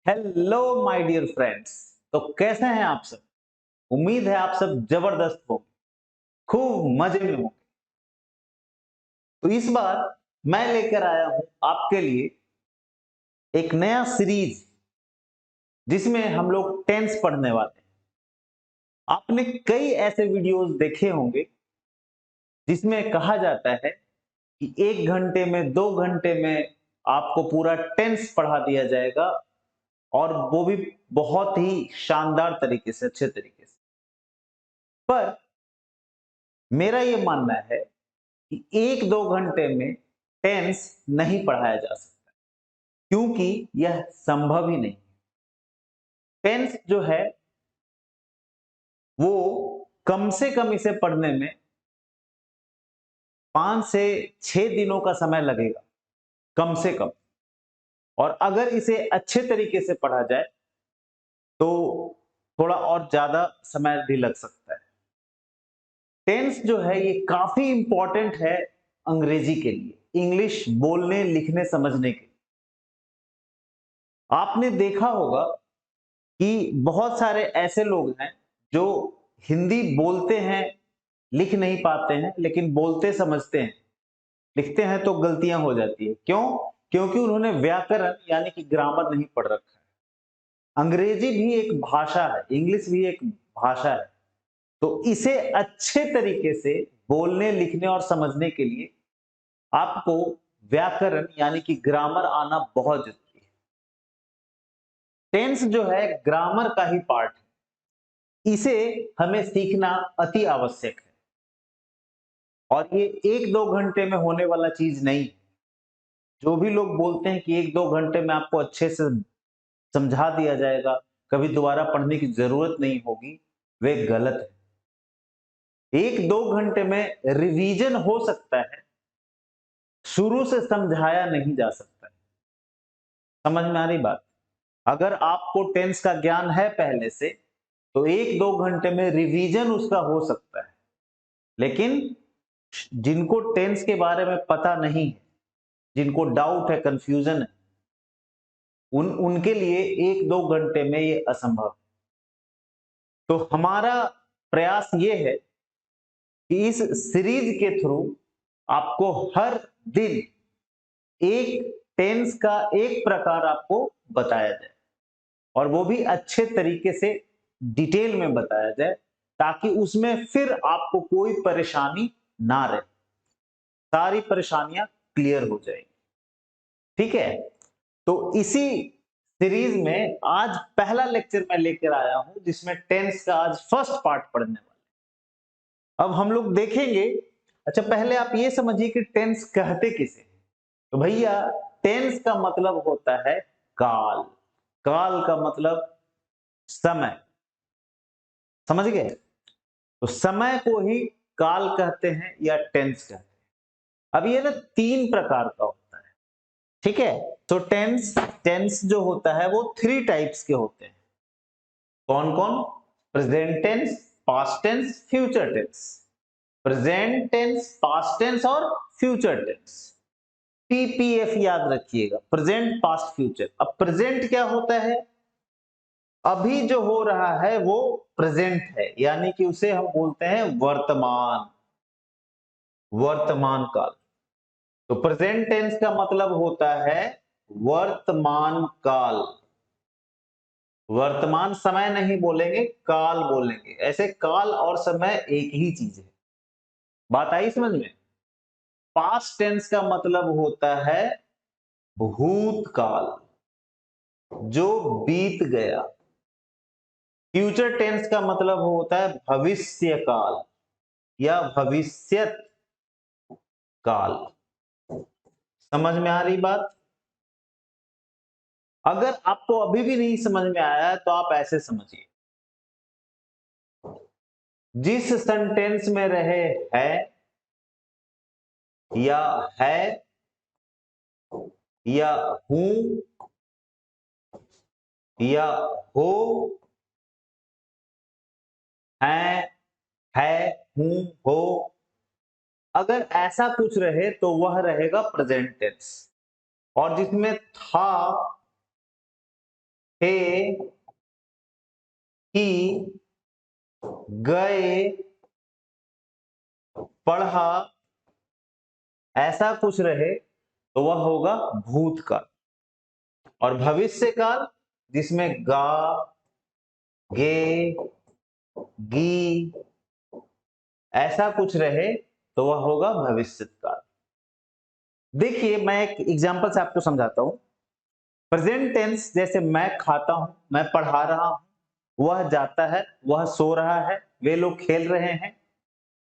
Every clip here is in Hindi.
Hello my dear friends. तो कैसे हैं आप सब? उम्मीद है आप सब जबरदस्त हो, खूब मजे में हो। तो इस बार मैं लेकर आया हूं आपके लिए एक नया सीरीज जिसमें हम लोग टेंस पढ़ने वाले हैं। आपने कई ऐसे वीडियोस देखे होंगे जिसमें कहा जाता है कि 1 घंटे में 2 घंटे में आपको पूरा टेंस पढ़ा दिया जाएगा, और वो भी बहुत ही शानदार तरीके से, अच्छे तरीके से। पर मेरा ये मानना है कि 1-2 घंटे में टेंस नहीं पढ़ाया जा सकता, क्योंकि यह संभव ही नहीं। टेंस जो है वो कम से कम इसे पढ़ने में 5 से 6 दिनों का समय लगेगा, कम से कम। और अगर इसे अच्छे तरीके से पढ़ा जाए तो थोड़ा और ज्यादा समय भी लग सकता है। टेंस जो है ये काफी इंपॉर्टेंट है अंग्रेजी के लिए, इंग्लिश बोलने लिखने समझने के लिए। आपने देखा होगा कि बहुत सारे ऐसे लोग हैं जो हिंदी बोलते हैं, लिख नहीं पाते हैं, लेकिन बोलते समझते हैं। लिखते हैं तो गलतियां हो जाती है। क्यों? क्योंकि उन्होंने व्याकरण यानी कि ग्रामर नहीं पढ़ रखा है। अंग्रेजी भी एक भाषा है, इंग्लिश भी एक भाषा है। तो इसे अच्छे तरीके से बोलने लिखने और समझने के लिए आपको व्याकरण यानी कि ग्रामर आना बहुत जरूरी है। टेंस जो है ग्रामर का ही पार्ट है, इसे हमें सीखना अति आवश्यक है। और ये 1-2 घंटे में होने वाला चीज नहीं है। जो भी लोग बोलते हैं कि 1-2 घंटे में आपको अच्छे से समझा दिया जाएगा, कभी दोबारा पढ़ने की जरूरत नहीं होगी, वे गलत है। 1-2 घंटे में रिवीजन हो सकता है, शुरू से समझाया नहीं जा सकता है। समझ में आ रही बात? अगर आपको टेंस का ज्ञान है पहले से, तो 1-2 घंटे में रिवीजन उसका हो सकता है। लेकिन जिनको टेंस के बारे में पता नहीं है, जिनको डाउट है, कंफ्यूजन है, उनके लिए 1-2 घंटे में ये असंभव है। तो हमारा प्रयास ये है कि इस सीरीज के थ्रू आपको हर दिन एक टेंस का एक प्रकार आपको बताया जाए, और वो भी अच्छे तरीके से डिटेल में बताया जाए, ताकि उसमें फिर आपको कोई परेशानी ना रहे, सारी परेशानियां क्लियर हो जाएंगी। ठीक है? तो इसी सीरीज में आज पहला लेक्चर मैं लेकर आया हूं, जिसमें टेंस का आज फर्स्ट पार्ट पढ़ने वाले। अब हम लोग देखेंगे। अच्छा, पहले आप ये समझिए कि टेंस कहते किसे। तो भैया, टेंस का मतलब होता है काल। काल का मतलब समय। समझ गए? तो समय को ही काल कहते हैं या टेंस कहते हैं। अब ये ना 3 प्रकार का होता है। ठीक है? तो टेंस टेंस जो होता है वो 3 टाइप्स के होते हैं। कौन कौन? Present tense, past tense, future tense. Present tense, past tense और फ्यूचर टेंस। पीपीएफ याद रखिएगा, प्रेजेंट पास्ट फ्यूचर। अब प्रेजेंट क्या होता है? अभी जो हो रहा है वो प्रेजेंट है, यानी कि उसे हम बोलते हैं वर्तमान, वर्तमान काल। तो प्रेजेंट टेंस का मतलब होता है वर्तमान काल। वर्तमान समय नहीं बोलेंगे, काल बोलेंगे। ऐसे काल और समय एक ही चीज है। बात आई समझ में? पास्ट टेंस का मतलब होता है भूतकाल, जो बीत गया। फ्यूचर टेंस का मतलब होता है भविष्य काल या भविष्यत काल। समझ में आ रही बात? अगर आपको अभी भी नहीं समझ में आया तो आप ऐसे समझिए, जिस सेंटेंस में रहे है या है या हूं या हो, है हूं हो, अगर ऐसा कुछ रहे तो वह रहेगा प्रेजेंट टेंस। और जिसमें था थे कि गए पढ़ा ऐसा कुछ रहे तो वह होगा भूतकाल। और भविष्य काल जिसमें गा, गे, गी ऐसा कुछ रहे तो वह होगा भविष्य काल। देखिए मैं एक एग्जांपल से आपको समझाता हूं। प्रेजेंट टेंस जैसे मैं खाता हूं, मैं पढ़ा रहा हूं, वह जाता है, वह सो रहा है, वे लोग खेल रहे हैं।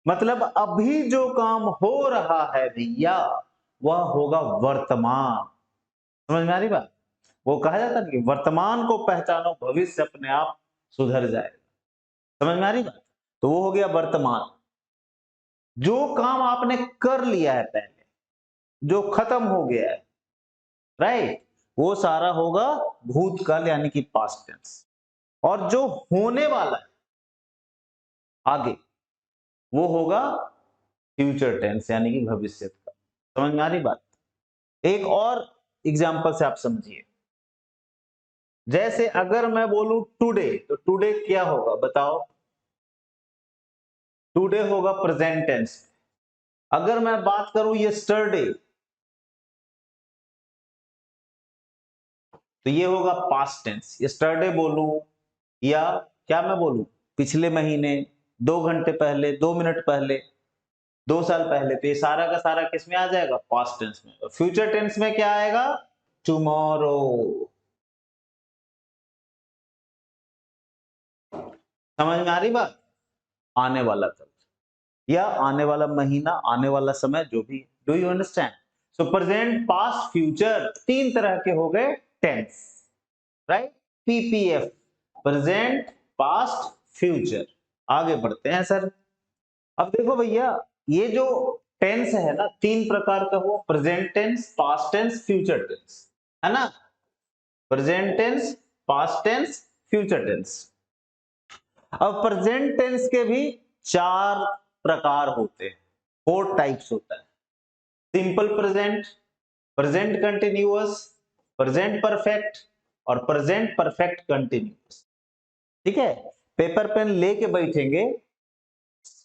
मतलब अभी जो काम हो रहा है भैया वह होगा वर्तमान। समझ में आ रही बात? वो कहा जाता है कि वर्तमान को पहचानो, भविष्य अपने आप सुधर जाएगा। समझ में आ रही बात? तो वो हो गया वर्तमान। जो काम आपने कर लिया है पहले, जो खत्म हो गया है, राइट, वो सारा होगा भूतकाल यानी कि पास्ट टेंस। और जो होने वाला है आगे वो होगा फ्यूचर टेंस यानी कि भविष्य का। समझ में आ रही बात? एक और एग्जांपल से आप समझिए। जैसे अगर मैं बोलूं टुडे, तो टुडे क्या होगा बताओ? टुडे होगा प्रेजेंट टेंस। अगर मैं बात करूं यस्टरडे तो ये होगा पास्ट टेंस। यस्टरडे बोलूं या क्या मैं बोलूं, पिछले महीने, 2 घंटे पहले, 2 मिनट पहले, 2 साल पहले, तो ये सारा का सारा किस में आ जाएगा? पास्ट टेंस में। और फ्यूचर टेंस में क्या आएगा? टुमारो। समझ में आ रही बात? आने वाला कल या आने वाला महीना, आने वाला समय, जो भी। Do you understand? So present, past, future, 3 तरह के हो गए tense, right? PPF, present, past, future. आगे बढ़ते हैं सर। अब देखो भैया, ये जो टेंस है ना, 3 प्रकार का हुआ, present tense, past tense, future tense, है ना? Present tense, past tense, future tense. अब प्रेजेंट टेंस के भी 4 प्रकार होते हैं, 4 टाइप्स होता है। Simple present, present continuous, present perfect और प्रेजेंट परफेक्ट कंटिन्यूअस। ठीक है? पेपर पेन लेके बैठेंगे,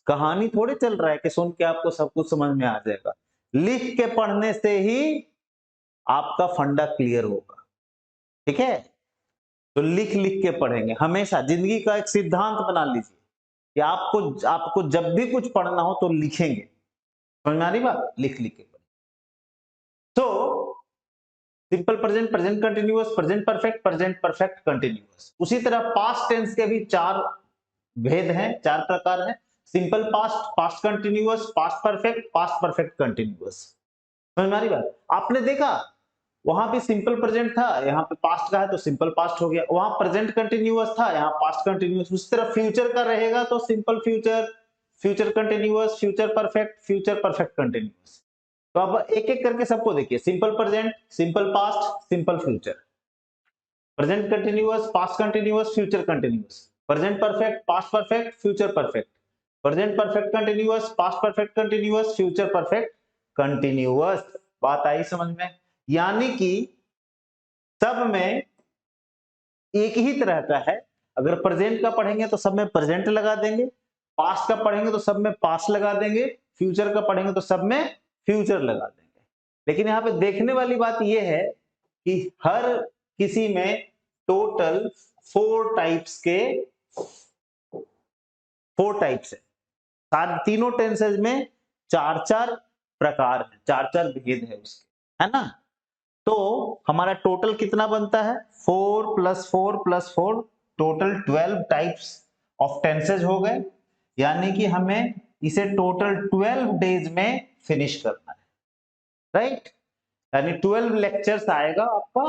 कहानी थोड़ी चल रहा है कि सुन के आपको सब कुछ समझ में आ जाएगा। लिख के पढ़ने से ही आपका फंडा क्लियर होगा। ठीक है? तो लिख लिख के पढ़ेंगे हमेशा। जिंदगी का एक सिद्धांत बना लीजिए कि आपको जब भी कुछ पढ़ना हो तो लिखेंगे। समझ में आ रही बात? लिख लिख के पढ़ें। तो simple present, present continuous, present perfect, present perfect continuous. उसी तरह पास्ट टेंस के भी 4 भेद हैं, 4 प्रकार हैं। Simple past, past continuous, past perfect, past perfect continuous. समझ में आ रही बात? आपने देखा वहां पे सिंपल प्रेजेंट था, यहाँ पे पास्ट का है तो सिंपल पास्ट हो गया। वहां प्रेजेंट कंटिन्यूअस था, यहाँ पास्ट कंटिन्यूअस। उसी तरह फ्यूचर का रहेगा तो simple future, future continuous, future perfect, future perfect continuous. तो अब एक एक करके सबको देखिए। Simple present, simple past, simple future, present continuous, past continuous, future continuous, present perfect, past perfect, future perfect, present perfect continuous, past perfect continuous, future perfect continuous. बात आई समझ में? यानी कि सब में एक ही तरह का है। अगर प्रेजेंट का पढ़ेंगे तो सब में प्रेजेंट लगा देंगे, पास्ट का पढ़ेंगे तो सब में पास्ट लगा देंगे, फ्यूचर का पढ़ेंगे तो सब में फ्यूचर लगा देंगे। लेकिन यहाँ पे देखने वाली बात यह है कि हर किसी में टोटल 4 टाइप्स के 4 टाइप्स है। तीनों टेंसेज में 4 4 प्रकार है, 4 4 भेद है उसके, है ना? तो हमारा टोटल कितना बनता है? 4 + 4 + 4, टोटल 12 टाइप्स ऑफ टेंसेज हो गए। यानी कि हमें इसे टोटल 12 डेज में फिनिश करना है, राइट? यानी 12 लेक्चर्स आएगा आपका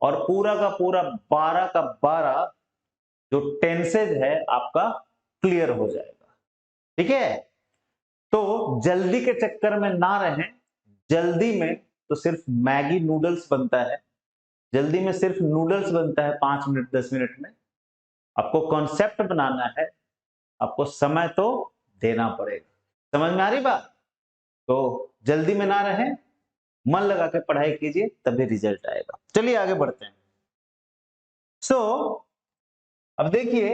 और पूरा का पूरा 12 का 12 जो टेंसेज है आपका क्लियर हो जाएगा। ठीक है? तो जल्दी के चक्कर में ना रहें। जल्दी में तो सिर्फ मैगी नूडल्स बनता है, जल्दी में सिर्फ नूडल्स बनता है 5 मिनट 10 मिनट में। आपको कॉन्सेप्ट बनाना है, आपको समय तो देना पड़ेगा। समझ में आ रही बात? तो जल्दी में ना रहें, मन लगा के पढ़ाई कीजिए, तभी रिजल्ट आएगा। चलिए आगे बढ़ते हैं। सो अब देखिए,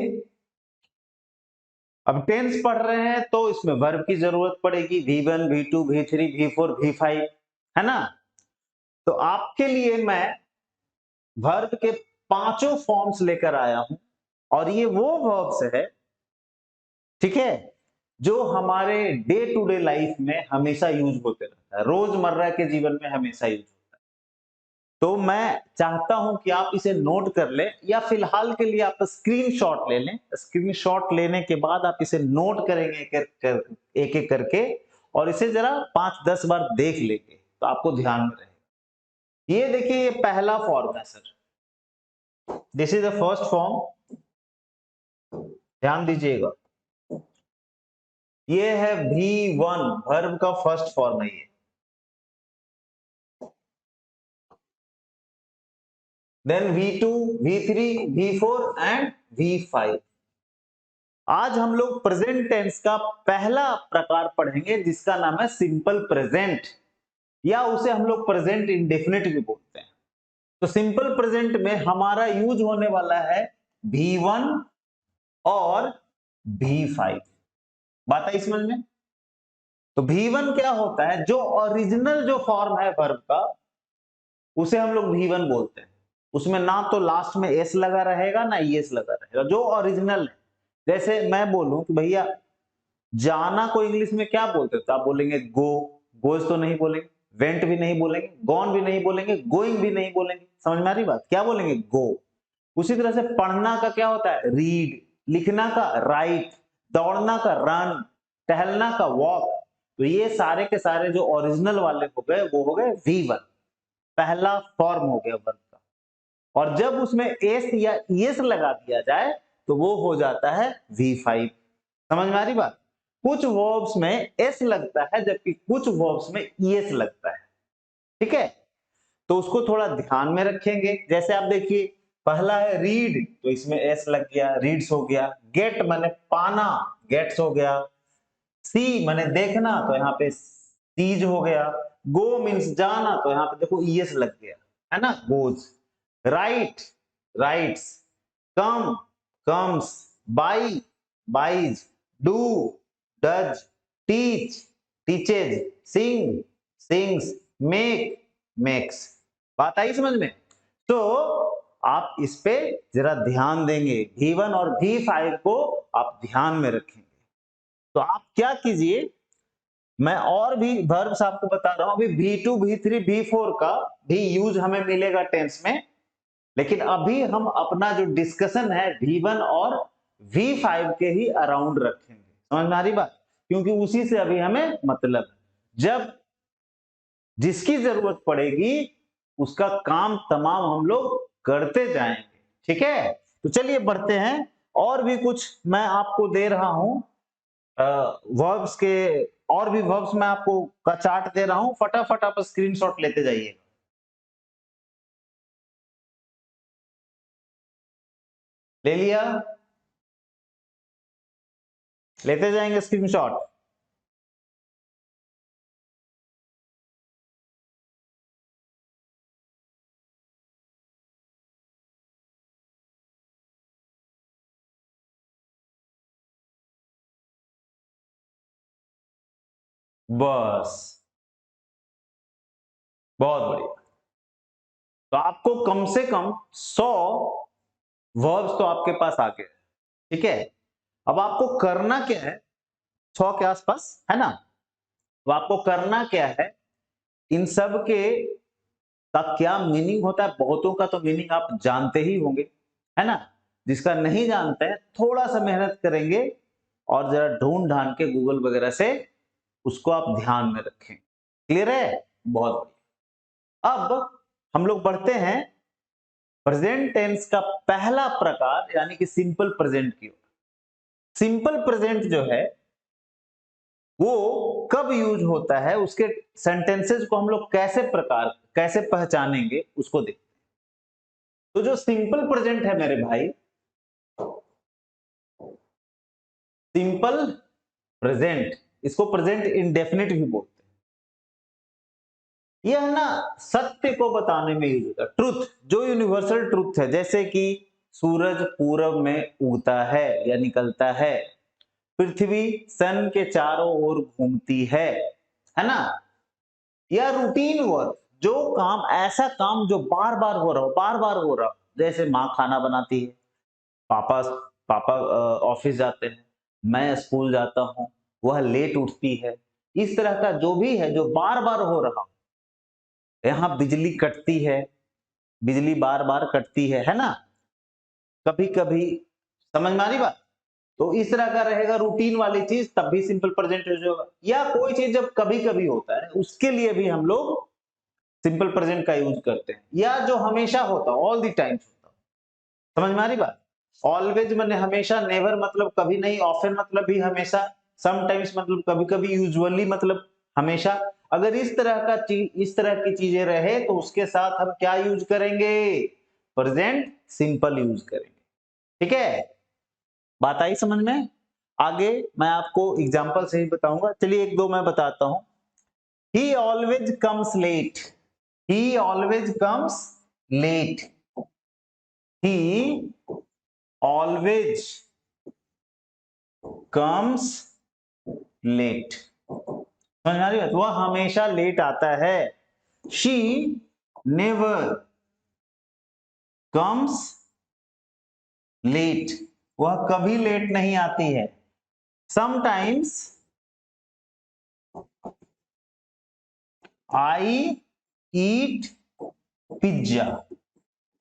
अब टेंस पढ़ रहे हैं तो इसमें वर्ब की जरूरत पड़ेगी, V1, V2, V3, V4, V5, है ना। तो आपके लिए मैं वर्ब के पांचों फॉर्म्स लेकर आया हूं, और ये वो वर्ब्स है, ठीक है, जो हमारे डे टू डे लाइफ में हमेशा यूज होते रहता है, रोजमर्रा के जीवन में हमेशा यूज होता है। तो मैं चाहता हूं कि आप इसे नोट कर लें, या फिलहाल के लिए आप स्क्रीनशॉट ले लें। स्क्रीनशॉट लेने के बाद आप इसे नोट करेंगे एक एक करके, और इसे जरा 5-10 बार देख लेंगे तो आपको ध्यान में रहेगा। ये देखिए, ये पहला फॉर्म है sir, this is the first form, ध्यान दीजिएगा। ये है V1, वर्ब का फर्स्ट फॉर्म है ये। Then V2, V3, V4 and V5। आज हम लोग प्रेजेंट टेंस का पहला प्रकार पढ़ेंगे, जिसका नाम है सिंपल प्रेजेंट, या उसे हम लोग प्रेजेंट इंडेफिनिट भी बोलते हैं। तो सिंपल प्रेजेंट में हमारा यूज होने वाला है V1 और V5। बात आई समझ में? तो V1 क्या होता है, जो ओरिजिनल जो फॉर्म है वर्ब का, उसे हम लोग V1 बोलते हैं। उसमें ना तो लास्ट में एस लगा रहेगा ना ईएस लगा रहेगा, जो ओरिजिनल है। जैसे मैं बोलूं कि भैया जाना को इंग्लिश में क्या बोलते हैं, तो आप बोलेंगे गो, गोज तो नहीं बोलेंगे, वेंट भी नहीं बोलेंगे, गॉन भी नहीं बोलेंगे, गोइंग भी नहीं बोलेंगे। समझ में आ रही बात? क्या बोलेंगे? गो। उसी तरह से पढ़ना का क्या होता है? रीड। लिखना का राइट। दौड़ना का रन। टहलना का वॉक। तो ये सारे के सारे जो ओरिजिनल वाले हो गए, वो हो गए V1, पहला फॉर्म हो गया वर्ब का। और जब उसमें एस या ईएस लगा दिया जाए तो वो हो जाता है V5। समझ में आ रही बात? कुछ वर्ब्स में एस लगता है, जबकि कुछ वर्ब्स में ईएस लगता है, ठीक है। तो उसको थोड़ा ध्यान में रखेंगे। जैसे आप देखिए, पहला है रीड, तो इसमें एस लग गया, रीड्स हो गया। गेट माने पाना, गेट्स हो गया। सी माने देखना, तो यहाँ पे सीज हो गया। गो मीन्स जाना, तो यहाँ पे देखो ईएस लग गया, है ना, goes. Write, writes. Come, comes. Buy, buys. Do, does. Teach, teaches. Sing, sings. Make, makes. बात आई समझ में? तो आप इस पे जरा ध्यान देंगे, V1 और V5 को आप ध्यान में रखेंगे। तो आप क्या कीजिए, मैं और भी वर्ब्स आपको बता रहा हूं। अभी V2, V3, V4 का भी यूज हमें मिलेगा टेंस में, लेकिन अभी हम अपना जो डिस्कशन है V1 और V5 के ही अराउंड रखेंगे। समझ में आ रही बात? क्योंकि उसी से अभी हमें मतलब है। जब जिसकी जरूरत पड़ेगी उसका काम तमाम हम लोग करते जाएंगे, ठीक है। तो चलिए बढ़ते हैं, और भी कुछ मैं आपको दे रहा हूं वर्ब्स के, और भी वर्ब्स मैं आपको का चार्ट दे रहा हूं। फटाफट आप स्क्रीनशॉट लेते जाइए। ले लिया? लेते जाएंगे स्क्रीनशॉट। बस, बहुत बढ़िया। तो आपको कम से कम 100 वर्ब्स तो आपके पास आ गए, ठीक है। अब आपको करना क्या है, 100 के आसपास, है ना। तो आपको करना क्या है, इन सब के का क्या मीनिंग होता है, बहुतों का तो मीनिंग आप जानते ही होंगे, है ना। जिसका नहीं जानते हैं, थोड़ा सा मेहनत करेंगे और जरा ढूंढ ढांड के गूगल वगैरह से उसको आप ध्यान में रखें। क्लियर है? बहुत बढ़िया। अब हम लोग बढ़ते हैं प्रेजेंट टेंस का पहला प्रकार, यानी कि सिंपल प्रेजेंट की ओर। सिंपल प्रेजेंट जो है वो कब यूज होता है, उसके सेंटेंसेस को हम लोग कैसे पहचानेंगे, उसको देखते हैं। तो जो सिंपल प्रेजेंट है मेरे भाई, सिंपल प्रेजेंट, इसको प्रेजेंट इंडेफिनिट भी बोलते हैं। यह ना सत्य को बताने में यूज होता है, ट्रुथ, जो यूनिवर्सल ट्रुथ है। जैसे कि सूरज पूरब में उगता है या निकलता है। पृथ्वी सन के चारों ओर घूमती है ना। या रूटीन वर्क, जो काम, ऐसा काम जो बार बार हो रहा हो, बार बार हो रहा हो, जैसे माँ खाना बनाती है, पापा पापा ऑफिस जाते हैं, मैं स्कूल जाता हूँ, वह लेट उठती है। इस तरह का जो भी है, जो बार बार हो रहा हो। यहाँ बिजली कटती है, बिजली बार बार कटती है ना, कभी कभी। समझ में आ रही बात? तो इस तरह का रहेगा रूटीन वाली चीज, तब भी सिंपल प्रेजेंट यूज होगा। या कोई चीज जब कभी कभी होता है, उसके लिए भी हम लोग सिंपल प्रेजेंट का यूज करते हैं। या जो हमेशा होता, ऑल द टाइम होता। समझ में आ रही बात? ऑलवेज मैंने हमेशा, नेवर मतलब कभी नहीं, ऑफन मतलब भी हमेशा, समटाइम्स मतलब कभी कभी, यूजुअली मतलब हमेशा। अगर इस तरह का चीज, इस तरह की चीजें रहे तो उसके साथ हम क्या यूज करेंगे? प्रेजेंट सिंपल यूज करेंगे। ठीक है, बात आई समझ में? आगे मैं आपको एग्जांपल से ही बताऊंगा। चलिए एक दो मैं बताता हूं। He always comes late. He always comes late. He always comes late. समझ में आ रही बात? वह हमेशा लेट आता है। She never comes late. वह कभी लेट नहीं आती है। Sometimes I eat pizza.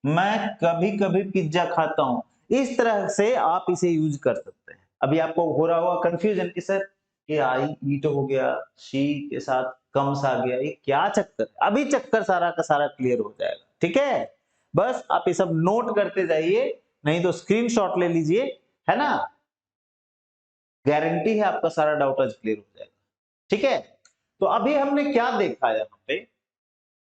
मैं कभी कभी पिज्जा खाता हूं। इस तरह से आप इसे यूज कर सकते हैं। अभी आपको हो रहा होगा कंफ्यूजन कि सर ये आई ईट हो गया, शी के साथ कम्स आ गया, ये क्या चक्कर है? अभी चक्कर सारा का सारा क्लियर हो जाएगा। ठीक है, बस आप ये सब नोट करते जाइए, नहीं तो स्क्रीनशॉट ले लीजिए, है ना। गारंटी है आपका सारा डाउट आज क्लियर हो जाएगा। ठीक है, तो अभी हमने क्या देखा यहाँ पे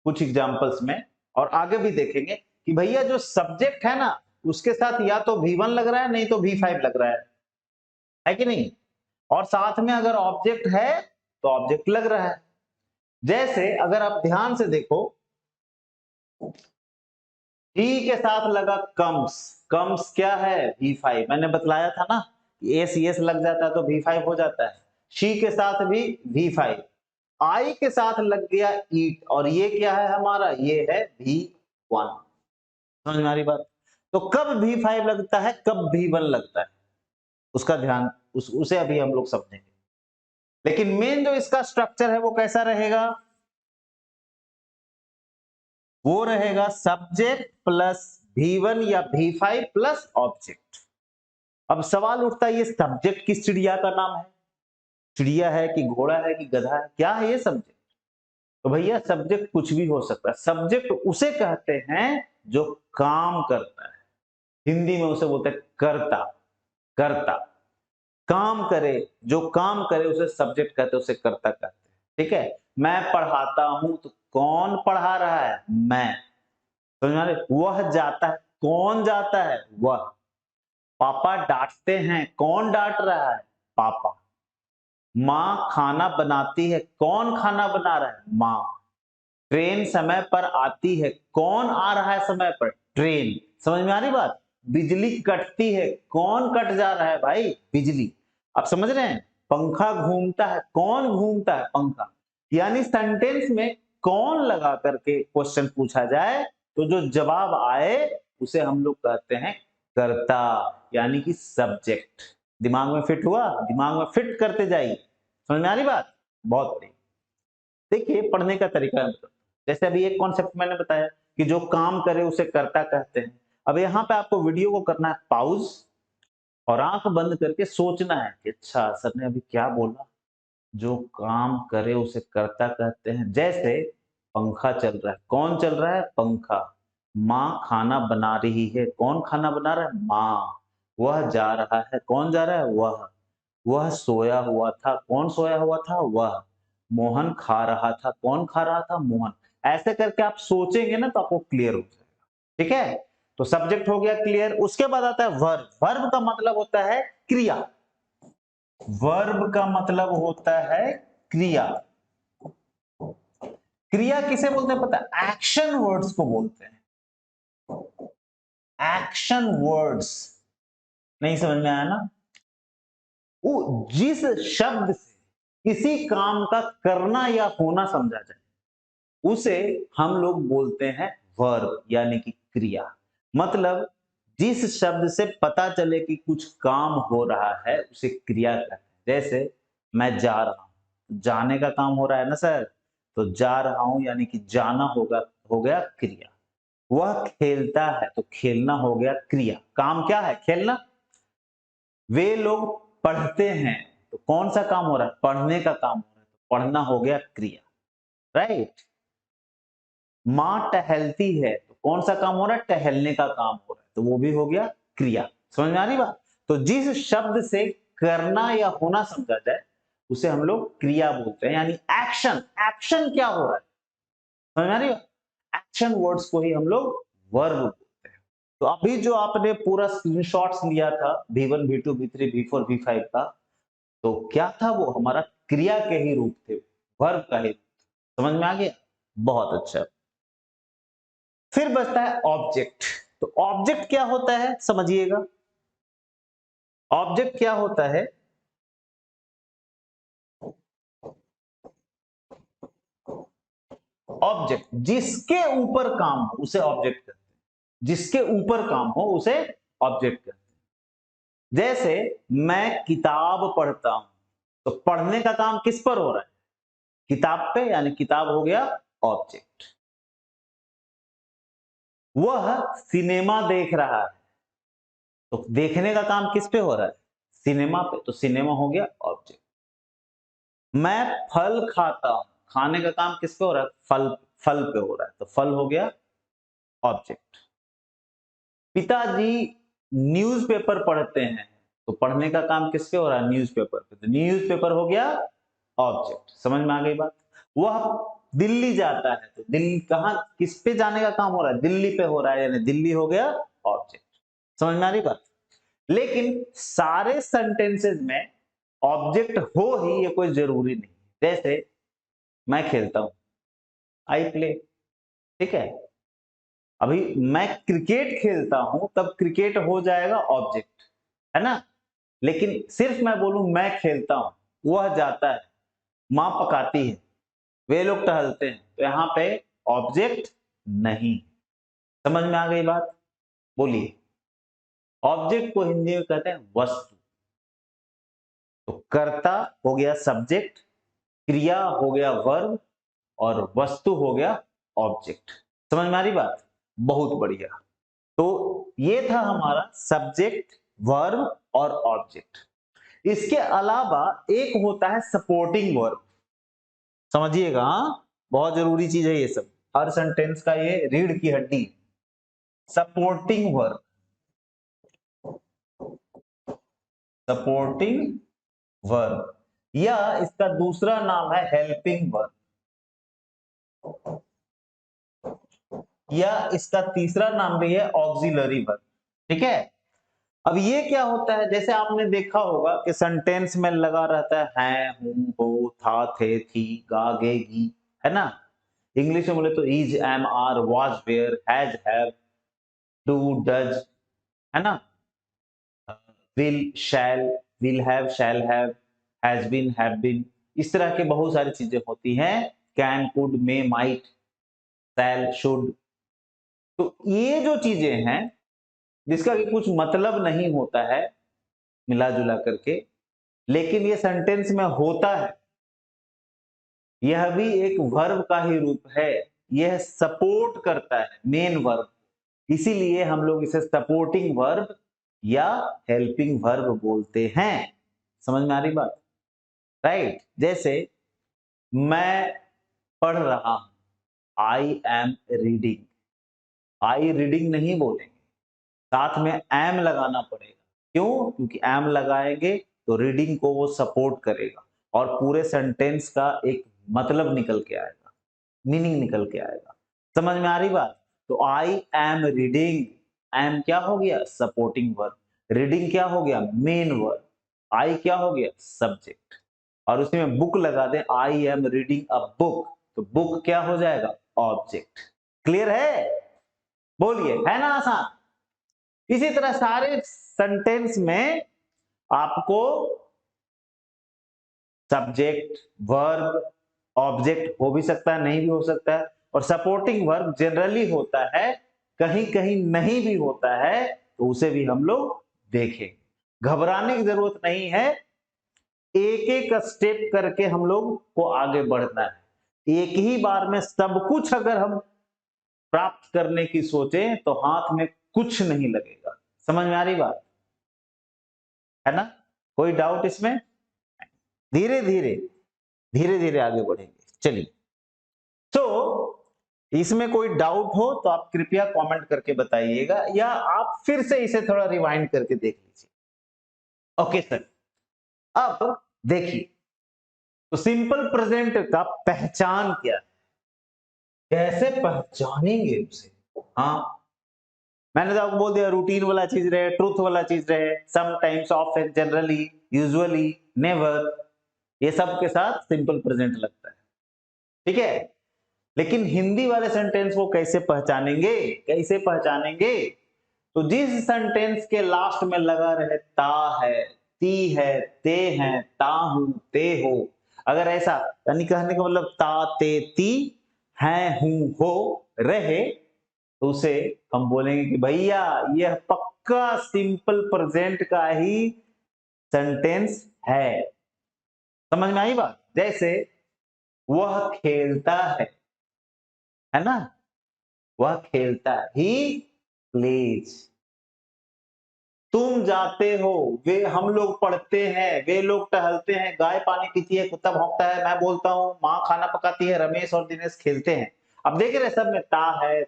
कुछ एग्जांपल्स में, और आगे भी देखेंगे कि भैया जो सब्जेक्ट है ना, उसके साथ या तो V1 लग रहा है, नहीं तो V5 लग रहा है कि नहीं। और साथ में अगर ऑब्जेक्ट है तो ऑब्जेक्ट लग रहा है। जैसे अगर आप ध्यान से देखो, ही के साथ लगा कम्स। कम्स क्या है? V5। मैंने बतलाया था ना, एस यस लग जाता है तो V5 हो जाता है। शी के साथ भी V5। आई के साथ लग गया ईट, और ये क्या है हमारा? ये है V1। समझ में आ रही बात? तो कब V5 लगता है, कब V1 लगता है, उसका ध्यान, उसे अभी हम लोग समझेंगे। लेकिन मेन जो इसका स्ट्रक्चर है वो कैसा रहेगा? वो रहेगा सब्जेक्ट प्लस V1 या V5 प्लस ऑब्जेक्ट। अब सवाल उठता है, ये सब्जेक्ट किस चिड़िया का नाम है? चिड़िया है कि घोड़ा है कि गधा है, क्या है ये सब्जेक्ट? तो भैया सब्जेक्ट कुछ भी हो सकता है। सब्जेक्ट उसे कहते हैं जो काम करता है। हिंदी में उसे बोलते हैं कर्ता। कर्ता काम करे, जो काम करे उसे सब्जेक्ट कहते हैं, उसे कर्ता कहते हैं। ठीक है, मैं पढ़ाता हूं तो कौन पढ़ा रहा है? मैं। समझ में आ रही? वह जाता है, कौन जाता है? वह। पापा डांटते हैं, कौन डांट रहा है? पापा। माँ खाना बनाती है, कौन खाना बना रहा है? माँ। ट्रेन समय पर आती है, कौन आ रहा है समय पर? ट्रेन। समझ में आ रही बात? बिजली कटती है, कौन कट जा रहा है भाई? बिजली। आप समझ रहे हैं? पंखा घूमता है, कौन घूमता है? पंखा। यानी सेंटेंस में कौन लगा करके क्वेश्चन पूछा जाए तो जो जवाब आए उसे हम लोग कहते हैं कर्ता, यानी कि सब्जेक्ट। दिमाग में फिट हुआ? दिमाग में फिट करते जाइए। समझ में आ रही बात? बहुत बढ़िया। देखिए पढ़ने का तरीका है। जैसे अभी एक कॉन्सेप्ट मैंने बताया कि जो काम करे उसे कर्ता कहते हैं। अब यहाँ पे आपको वीडियो को करना है पॉज, और आंख बंद करके सोचना है कि अच्छा सर ने अभी क्या बोला। जो काम करे उसे कर्ता कहते हैं। जैसे पंखा चल रहा है, कौन चल रहा है? पंखा। माँ खाना बना रही है, कौन खाना बना रहा है? माँ। वह जा रहा है, कौन जा रहा है? वह सोया हुआ था, कौन सोया हुआ था? वह। मोहन खा रहा था, कौन खा रहा था? मोहन। ऐसे करके आप सोचेंगे ना तो आपको क्लियर हो जाएगा। ठीक है, तो सब्जेक्ट हो गया क्लियर। उसके बाद आता है वर्ब। वर्ब का मतलब होता है क्रिया। वर्ब का मतलब होता है क्रिया। क्रिया किसे बोलते हैं पता है? एक्शन वर्ड्स को बोलते हैं। एक्शन वर्ड्स, नहीं समझ में आया ना? वो जिस शब्द से किसी काम का करना या होना समझा जाए उसे हम लोग बोलते हैं वर्ब यानी कि क्रिया। मतलब जिस शब्द से पता चले कि कुछ काम हो रहा है उसे क्रिया कहते हैं। जैसे मैं जा रहा हूं, जाने का काम हो रहा है ना सर, तो जा रहा हूं यानी कि जाना होगा, हो गया क्रिया। वह खेलता है तो खेलना हो गया क्रिया। काम क्या है? खेलना। वे लोग पढ़ते हैं तो कौन सा काम हो रहा है? पढ़ने का काम हो रहा है, तो पढ़ना हो गया क्रिया। राइट। माँ टहलती है तो कौन सा काम हो रहा है? टहलने का काम हो रहा है, तो वो भी हो गया क्रिया। समझ में आ रही बात? तो जिस शब्द से करना या होना समझा जाए उसे हम लोग क्रिया बोलते हैं, यानी एक्शन। एक्शन क्या हो रहा है? समझ में आ रही बात? एक्शन वर्ड्स को ही हम लोग वर्ब बोलते हैं। तो अभी जो आपने पूरा स्क्रीनशॉट्स लिया था V1 V2 V3 V4 V5 का, तो क्या था? वो हमारा क्रिया के ही रूप थे, वर्ब का ही। समझ में आ गया? बहुत अच्छा। फिर बचता है ऑब्जेक्ट। तो ऑब्जेक्ट क्या होता है समझिएगा। ऑब्जेक्ट क्या होता है? ऑब्जेक्ट जिसके ऊपर काम हो उसे ऑब्जेक्ट कहते हैं। जिसके ऊपर काम हो उसे ऑब्जेक्ट कहते हैं। जैसे मैं किताब पढ़ता हूं, तो पढ़ने का काम किस पर हो रहा है? किताब पे, यानी किताब हो गया ऑब्जेक्ट। वह सिनेमा देख रहा है, तो देखने का काम किस पे हो रहा है? सिनेमा पे, तो सिनेमा हो गया ऑब्जेक्ट। मैं फल खाता हूं, खाने का काम किस पे हो रहा है? फल, फल पे हो रहा है, तो फल हो गया ऑब्जेक्ट। पिताजी न्यूज़पेपर पढ़ते हैं, तो पढ़ने का काम किस पे हो रहा है? न्यूज़पेपर पे, तो न्यूज़पेपर हो गया ऑब्जेक्ट। समझ में आ गई बात? वह दिल्ली जाता है, तो दिल्ली कहां, किस पे जाने का काम हो रहा है? दिल्ली पे हो रहा है, यानी दिल्ली हो गया ऑब्जेक्ट। समझ में आ रही बात? लेकिन सारे सेंटेंसेस में ऑब्जेक्ट हो ही ये कोई जरूरी नहीं। जैसे मैं खेलता हूं, आई प्ले, ठीक है। अभी मैं क्रिकेट खेलता हूं तब क्रिकेट हो जाएगा ऑब्जेक्ट, है ना। लेकिन सिर्फ मैं बोलूं मैं खेलता हूं, वह जाता है, मां पकाती है, वे लोग टहलते हैं, तो यहां पे ऑब्जेक्ट नहीं। समझ में आ गई बात? बोलिए। ऑब्जेक्ट को हिंदी में कहते हैं वस्तु। तो कर्ता हो गया सब्जेक्ट, क्रिया हो गया वर्ब, और वस्तु हो गया ऑब्जेक्ट। समझ में आ रही बात? बहुत बढ़िया। तो ये था हमारा सब्जेक्ट, वर्ब और ऑब्जेक्ट। इसके अलावा एक होता है सपोर्टिंग वर्ब। समझिएगा, हाँ, बहुत जरूरी चीज है ये सब, हर सेंटेंस का ये रीढ़ की हड्डी। सपोर्टिंग वर्ब, सपोर्टिंग वर्ब, या इसका दूसरा नाम है हेल्पिंग वर्ब, या इसका तीसरा नाम भी है ऑक्सिलरी वर्ब। ठीक है। अब ये क्या होता है? जैसे आपने देखा होगा कि सेंटेंस में लगा रहता है हूं, हो, था, थे, थी, गा, गे, गी, है ना। इंग्लिश में बोले तो is, am, are, was, were, has, have, do, does, है ना। Will, shall, will have, shall have, has been, have been, इस तरह के बहुत सारी चीजें होती हैं। Can, could, may, might, shall, should. तो ये जो चीजें हैं जिसका कि कुछ मतलब नहीं होता है मिला जुला करके, लेकिन ये सेंटेंस में होता है, यह भी एक वर्ब का ही रूप है। यह सपोर्ट करता है मेन वर्ब, इसीलिए हम लोग इसे सपोर्टिंग वर्ब या हेल्पिंग वर्ब बोलते हैं। समझ में आ रही बात? राइट। जैसे मैं पढ़ रहा हूं, I am reading. I reading नहीं बोलेंगे, साथ में एम लगाना पड़ेगा। क्यों? क्योंकि एम लगाएंगे तो रीडिंग को वो सपोर्ट करेगा और पूरे सेंटेंस का एक मतलब निकल के आएगा, मीनिंग निकल के आएगा। समझ में आ रही बात? तो आई एम रीडिंग, एम क्या हो गया? Supporting verb. रीडिंग क्या हो गया? Main verb. आई क्या हो गया? सब्जेक्ट। और उसी में बुक लगा दें, I am reading a book, तो बुक क्या हो जाएगा? ऑब्जेक्ट। क्लियर है? बोलिए, है ना आसान? इसी तरह सारे सेंटेंस में आपको सब्जेक्ट, वर्ब, ऑब्जेक्ट हो भी सकता है, नहीं भी हो सकता है, और सपोर्टिंग वर्ब जनरली होता है, कहीं कहीं नहीं भी होता है, तो उसे भी हम लोग देखेंगे। घबराने की जरूरत नहीं है, एक एक स्टेप करके हम लोग को आगे बढ़ना है। एक ही बार में सब कुछ अगर हम प्राप्त करने की सोचें तो हाथ में कुछ नहीं लगेगा। समझ में आ रही बात है ना? कोई डाउट इसमें? धीरे धीरे धीरे धीरे आगे बढ़ेंगे। चलिए, तो इसमें कोई डाउट हो तो आप कृपया कमेंट करके बताइएगा, या आप फिर से इसे थोड़ा रिवाइंड करके देख लीजिए। ओके सर, अब देखिए, तो सिंपल प्रेजेंट का पहचान क्या है, कैसे पहचानेंगे उसे? हाँ, मैंने तो आपको बोल दिया, रूटीन वाला चीज रहे, ट्रूथ वाला चीज रहे, sometimes, often, generally, usually, never, ये सब के साथ सिंपल प्रेजेंट लगता है। ठीक है, लेकिन हिंदी वाले सेंटेंस को कैसे पहचानेंगे? कैसे पहचानेंगे? तो जिस सेंटेंस के लास्ट में लगा रहे ता है, ती है, ते हैं, ता हूं, ते हो, अगर ऐसा यानी कहने का मतलब ता, ते, ती, हैं, हूं, हो, रहे, तो उसे हम बोलेंगे कि भैया यह पक्का सिंपल प्रेजेंट का ही सेंटेंस है। समझ में आई बात? जैसे वह खेलता है ना, वह खेलता है, ही प्लेज। तुम जाते हो, वे हम लोग पढ़ते हैं, वे लोग टहलते हैं, गाय पानी पीती है, कुत्ता भौंकता है, मैं बोलता हूं, माँ खाना पकाती है, रमेश और दिनेश खेलते हैं। अब देख रहे सब में ता है,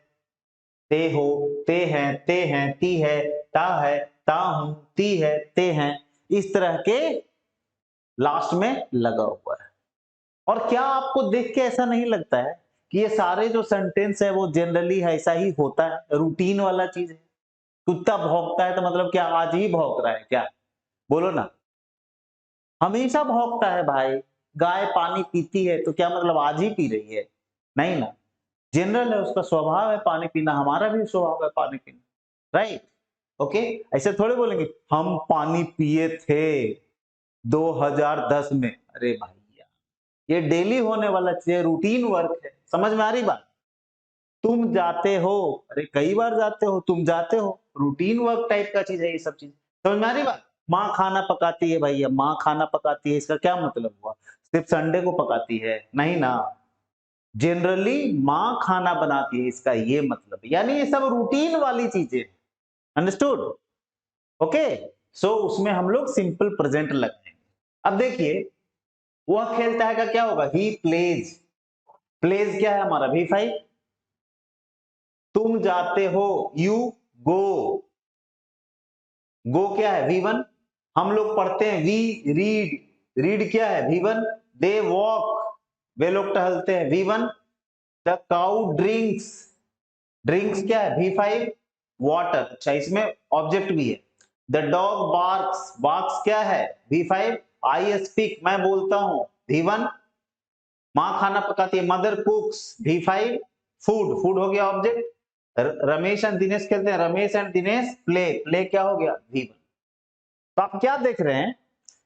ते हो, ते हैं, ती है, ता हूं, ती है, ते हैं, इस तरह के लास्ट में लगा हुआ है। और क्या आपको देख के ऐसा नहीं लगता है कि ये सारे जो सेंटेंस है वो जनरली ऐसा ही होता है, रूटीन वाला चीज है? कुत्ता भौंकता है तो मतलब क्या आज ही भौंक रहा है क्या? बोलो ना, हमेशा भौंकता है भाई। गाय पानी पीती है तो क्या मतलब आज ही पी रही है? नहीं ना, जनरल है, उसका स्वभाव है पानी पीना, हमारा भी स्वभाव है पानी पीना, राइट? ओके, ऐसे थोड़े बोलेंगे हम पानी पिए थे 2010 में। अरे भैया, ये डेली होने वाला चीज, रूटीन वर्क है। समझ में आ रही बात? तुम जाते हो, अरे कई बार जाते हो, तुम जाते हो, रूटीन वर्क टाइप का चीज है ये सब चीज। समझ में आ रही बात? माँ खाना पकाती है भैया, माँ खाना पकाती है, इसका क्या मतलब हुआ? सिर्फ संडे को पकाती है? नहीं ना, जनरली माँ खाना बनाती है, इसका ये मतलब, यानी ये सब रूटीन वाली चीजें। अंडरस्टूड? ओके, सो उसमें हम लोग सिंपल प्रेजेंट लगाएंगे। अब देखिए, वह खेलता है का क्या होगा? He plays. प्लेज क्या है हमारा? V5। तुम जाते हो, यू गो। गो क्या है? V1। हम लोग पढ़ते हैं, वी रीड। रीड क्या है? V1। दे वॉक, वे लोग टहलते हैं, V1। The cow drinks. Drinks क्या है? V5। वाटर, अच्छा इसमें ऑब्जेक्ट भी है। The dog barks. बार्क्स क्या है? V5। आई स्पीक, मैं बोलता हूं, V1। माँ खाना पकाती है, मदर कुक्स, V5। फूड, फूड हो गया ऑब्जेक्ट। रमेश एंड दिनेश खेलते हैं, Ramesh and Dinesh play. Play क्या हो गया? V1। तो आप क्या देख रहे हैं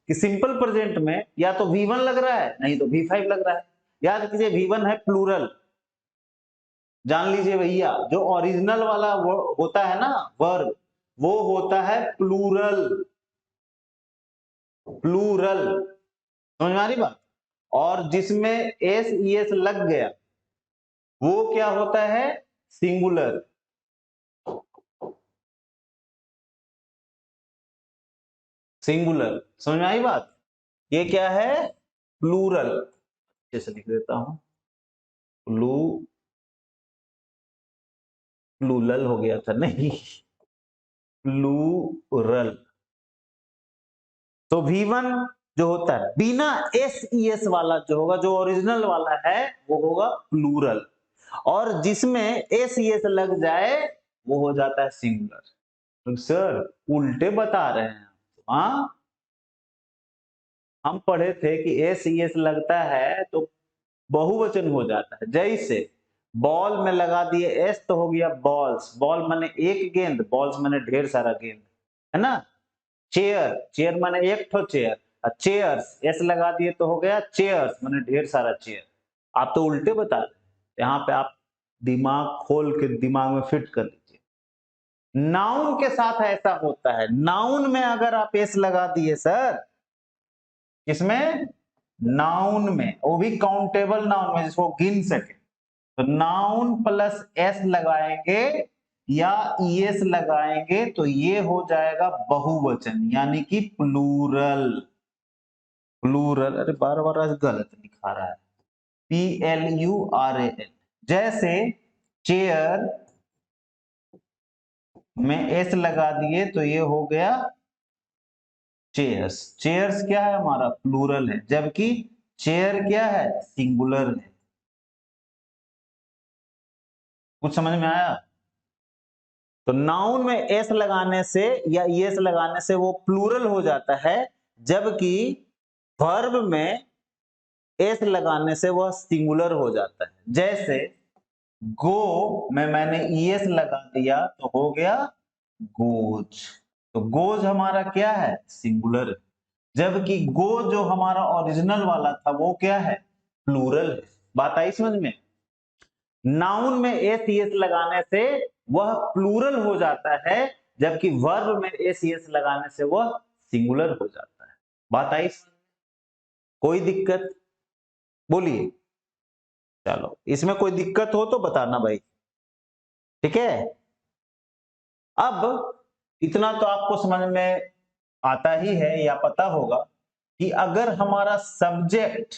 कि सिंपल प्रेजेंट में या तो V1 लग रहा है, नहीं तो V5 लग रहा है। याद कीजिए, V1 है प्लूरल। जान लीजिए भैया, जो ओरिजिनल वाला होता है ना वर्ब, वो होता है प्लूरल। प्लूरल, समझ में आ रही बात? और जिसमें एस ई एस लग गया वो क्या होता है? सिंगुलर। सिंगुलर, समझ में आई बात? ये क्या है? प्लूरल। जैसे लिख देता हूं, प्लू प्लूरल हो गया था, नहीं, प्लूरल। तो V1 जो होता है बिना एस ई एस वाला जो होगा, जो ओरिजिनल वाला है, वो होगा प्लूरल। और जिसमें एस ई एस लग जाए वो हो जाता है सिंगुलर। तो सर उल्टे बता रहे हैं। हाँ, हम पढ़े थे कि एस ई एस लगता है तो बहुवचन हो जाता है। जैसे बॉल में लगा दिए एस तो हो गया बॉल्स, बॉल माने एक गेंद, बॉल्स माने ढेर सारा गेंद, है ना। चेयर, चेयर माने एक ठो चेयर, चेयर्स एस लगा दिए तो हो गया चेयर्स माने ढेर सारा चेयर। आप तो उल्टे बता रहे, यहाँ पे आप दिमाग खोल के दिमाग में फिट कर लीजिए। नाउन के साथ ऐसा होता है, नाउन में अगर आप एस लगा दिए सर, किसमें, नाउन में, वो भी काउंटेबल नाउन में जिसको गिन सके, तो नाउन प्लस एस लगाएंगे या ईएस लगाएंगे तो ये हो जाएगा बहुवचन, यानी कि प्लूरल। प्लूरल, अरे बार बार आज गलत लिखा रहा है, PLURAL। जैसे चेयर में एस लगा दिए तो ये हो गया चेयर्स। चेयर्स क्या है हमारा, प्लूरल है, जबकि चेयर क्या है, सिंगुलर है। कुछ समझ में आया। तो नाउन में एस लगाने से या ईएस लगाने से वो प्लूरल हो जाता है, जबकि वर्ब में एस लगाने से वह सिंगुलर हो जाता है। जैसे गो में मैंने ईएस लगा दिया तो हो गया गोज, तो गोज हमारा क्या है, सिंगुलर, जबकि गो जो हमारा ओरिजिनल वाला था वो क्या है, प्लूरल है। बात आई समझ में। नाउन में एस ईएस लगाने से वह प्लूरल हो जाता है, जबकि वर्ब में एस ईएस लगाने से वह सिंगुलर हो जाता है। बात आई, कोई दिक्कत, बोलिए। चलो, इसमें कोई दिक्कत हो तो बताना भाई, ठीक है। अब इतना तो आपको समझ में आता ही है या पता होगा कि अगर हमारा सब्जेक्ट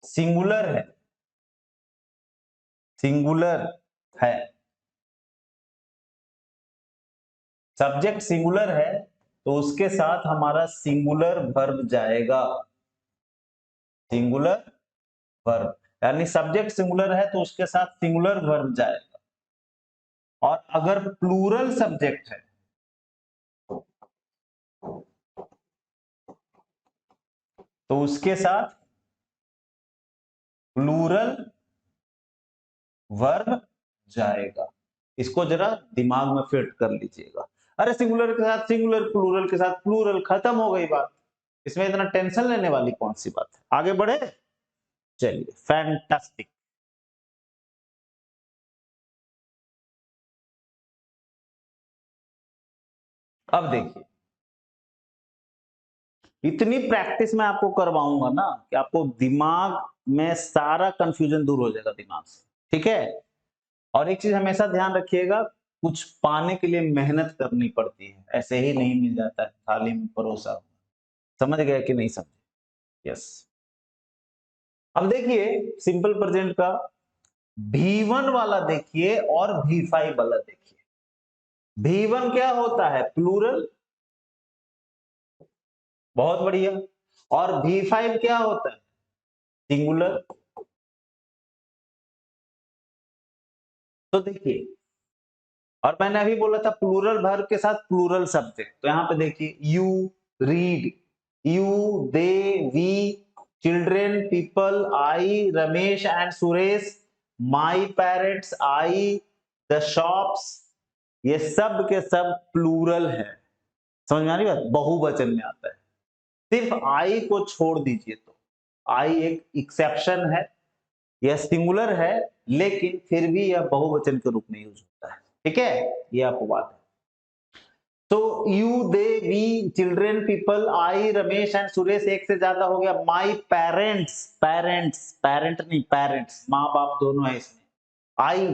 सिंगुलर है, सिंगुलर है, सब्जेक्ट सिंगुलर है तो उसके साथ हमारा सिंगुलर वर्ब जाएगा, सिंगुलर वर्ब, यानी सब्जेक्ट सिंगुलर है तो उसके साथ सिंगुलर वर्ब जाएगा। और अगर प्लूरल सब्जेक्ट है तो उसके साथ प्लूरल वर्ब जाएगा। इसको जरा दिमाग में फिट कर लीजिएगा। अरे सिंगुलर के साथ सिंगुलर, प्लूरल के साथ प्लूरल, खत्म हो गई बात। इसमें इतना टेंशन लेने वाली कौन सी बात है, आगे बढ़े। चलिए, फैंटास्टिक। अब देखिए, इतनी प्रैक्टिस मैं आपको करवाऊंगा ना कि आपको दिमाग में सारा कंफ्यूजन दूर हो जाएगा दिमाग से, ठीक है। और एक चीज हमेशा ध्यान रखिएगा, कुछ पाने के लिए मेहनत करनी पड़ती है, ऐसे ही नहीं मिल जाता है थाली में परोसा। समझ गए कि नहीं समझे, यस। अब देखिए सिंपल प्रेजेंट का V1 वाला देखिए और V5 वाला देखिए। V1 क्या होता है, प्लूरल, बहुत बढ़िया। और V5 क्या होता है, सिंगुलर। तो देखिए, और मैंने अभी बोला था प्लूरल वर्ब के साथ प्लूरल सब्जेक्ट, तो यहां पे देखिए you read, you they we, children people I, Ramesh and Suresh, my parents I, the shops, ये सब के सब प्लूरल है। समझ में आ रही बात, बहुवचन में आता है। सिर्फ आई को छोड़ दीजिए तो, आई एक एक्सेप्शन है, यह सिंगुलर है लेकिन फिर भी यह बहुवचन के रूप में यूज होता है, ठीक है, ये आपको बात है। तो you they we children people I Ramesh and Suresh, एक से ज्यादा हो गया, माई पेरेंट्स, पेरेंट्स पेरेंट नहीं पेरेंट्स, माँ बाप दोनों है इसमें, आई,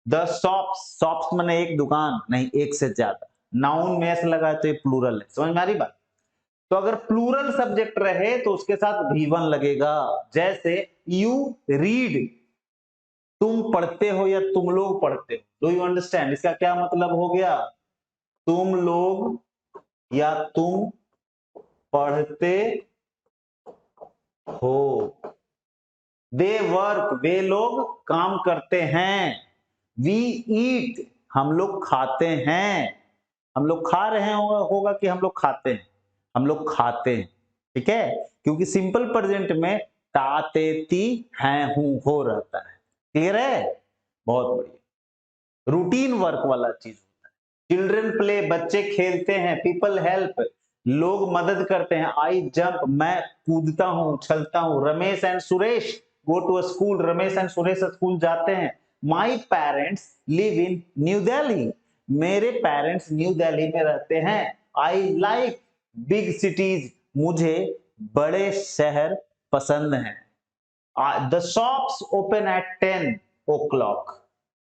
द शॉप्स, शॉप्स माने एक दुकान नहीं, एक से ज्यादा, नाउन में एस लगा तो ये प्लूरल है। समझ में आ रही बात। तो अगर प्लूरल सब्जेक्ट रहे तो उसके साथ V1 लगेगा। जैसे यू रीड, तुम पढ़ते हो या तुम लोग पढ़ते हो, डू यू अंडरस्टैंड, इसका क्या मतलब हो गया, तुम लोग या तुम पढ़ते हो। दे वर्क, वे लोग काम करते हैं। वी ईट, हम लोग खाते हैं। हम लोग खा रहे होगा कि हम लोग खाते हैं, हम लोग खाते हैं, ठीक है, क्योंकि सिंपल प्रेजेंट में ताते ती हैं हूं हो रहता है, क्लियर है? बहुत बढ़िया। रूटीन वर्क वाला चीज होता है। चिल्ड्रन प्ले, बच्चे खेलते हैं। पीपल हेल्प, लोग मदद करते हैं। आई जंप, मैं कूदता हूं, उछलता हूं। Ramesh and Suresh go to school, Ramesh and Suresh school जाते हैं। My parents live in New Delhi, मेरे पेरेंट्स न्यू दिल्ली में रहते हैं। आई लाइक बिग सिटीज, मुझे बड़े शहर पसंद हैं। The shops open at 10 o'clock,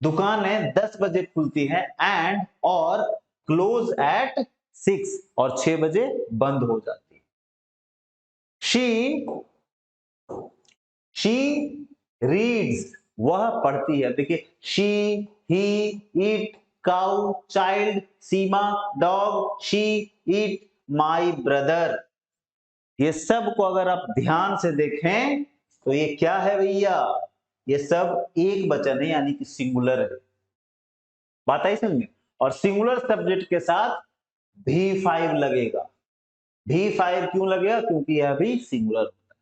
दुकानें 10 बजे खुलती हैं। एंड और क्लोज एट 6, और 6 बजे बंद हो जाती है। शी रीड्स, वह पढ़ती है। देखिए, she, he, it, cow, child, Seema, dog, she, it, my brother. ये सब को अगर आप ध्यान से देखें तो ये क्या है भैया? ये सब एक वचन है, यानी कि सिंगुलर है। बात आई समझ में? और सिंगुलर सब्जेक्ट के साथ V5 लगेगा। V5 क्यों लगेगा? क्योंकि यह भी सिंगुलर होता है।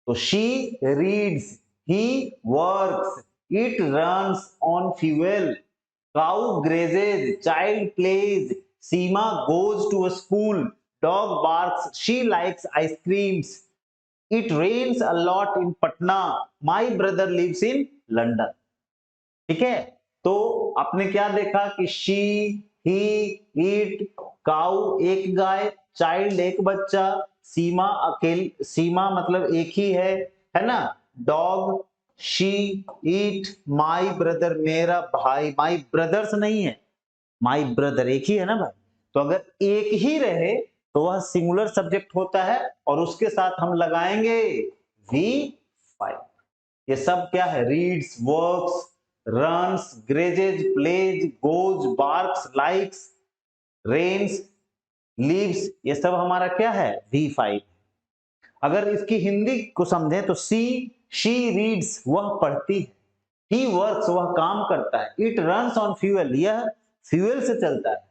तो she reads, he works, it runs on fuel, cow grazes, child plays, Seema goes to school, dog barks, she likes ice creams, it rains a lot in Patna, my brother lives in London. ठीक है, तो आपने क्या देखा कि शी, ही, इट, काउ एक गाय, चाइल्ड एक बच्चा, सीमा सीमा मतलब एक ही है ना, dog, she, it, my brother मेरा भाई, माई ब्रदर्स नहीं है, माई ब्रदर एक ही है ना भाई। तो अगर एक ही रहे तो वह सिंगुलर सब्जेक्ट होता है, और उसके साथ हम लगाएंगे V5। ये सब क्या है? Reads, works, runs, grazes, plays, goes, barks, likes, rains, lives, ये सब हमारा क्या है? V5। अगर इसकी हिंदी को समझें तो शी रीड्स, वह पढ़ती है। ही वर्क्स, वह काम करता है। इट रन्स ऑन फ्यूल, यह फ्यूल से चलता है।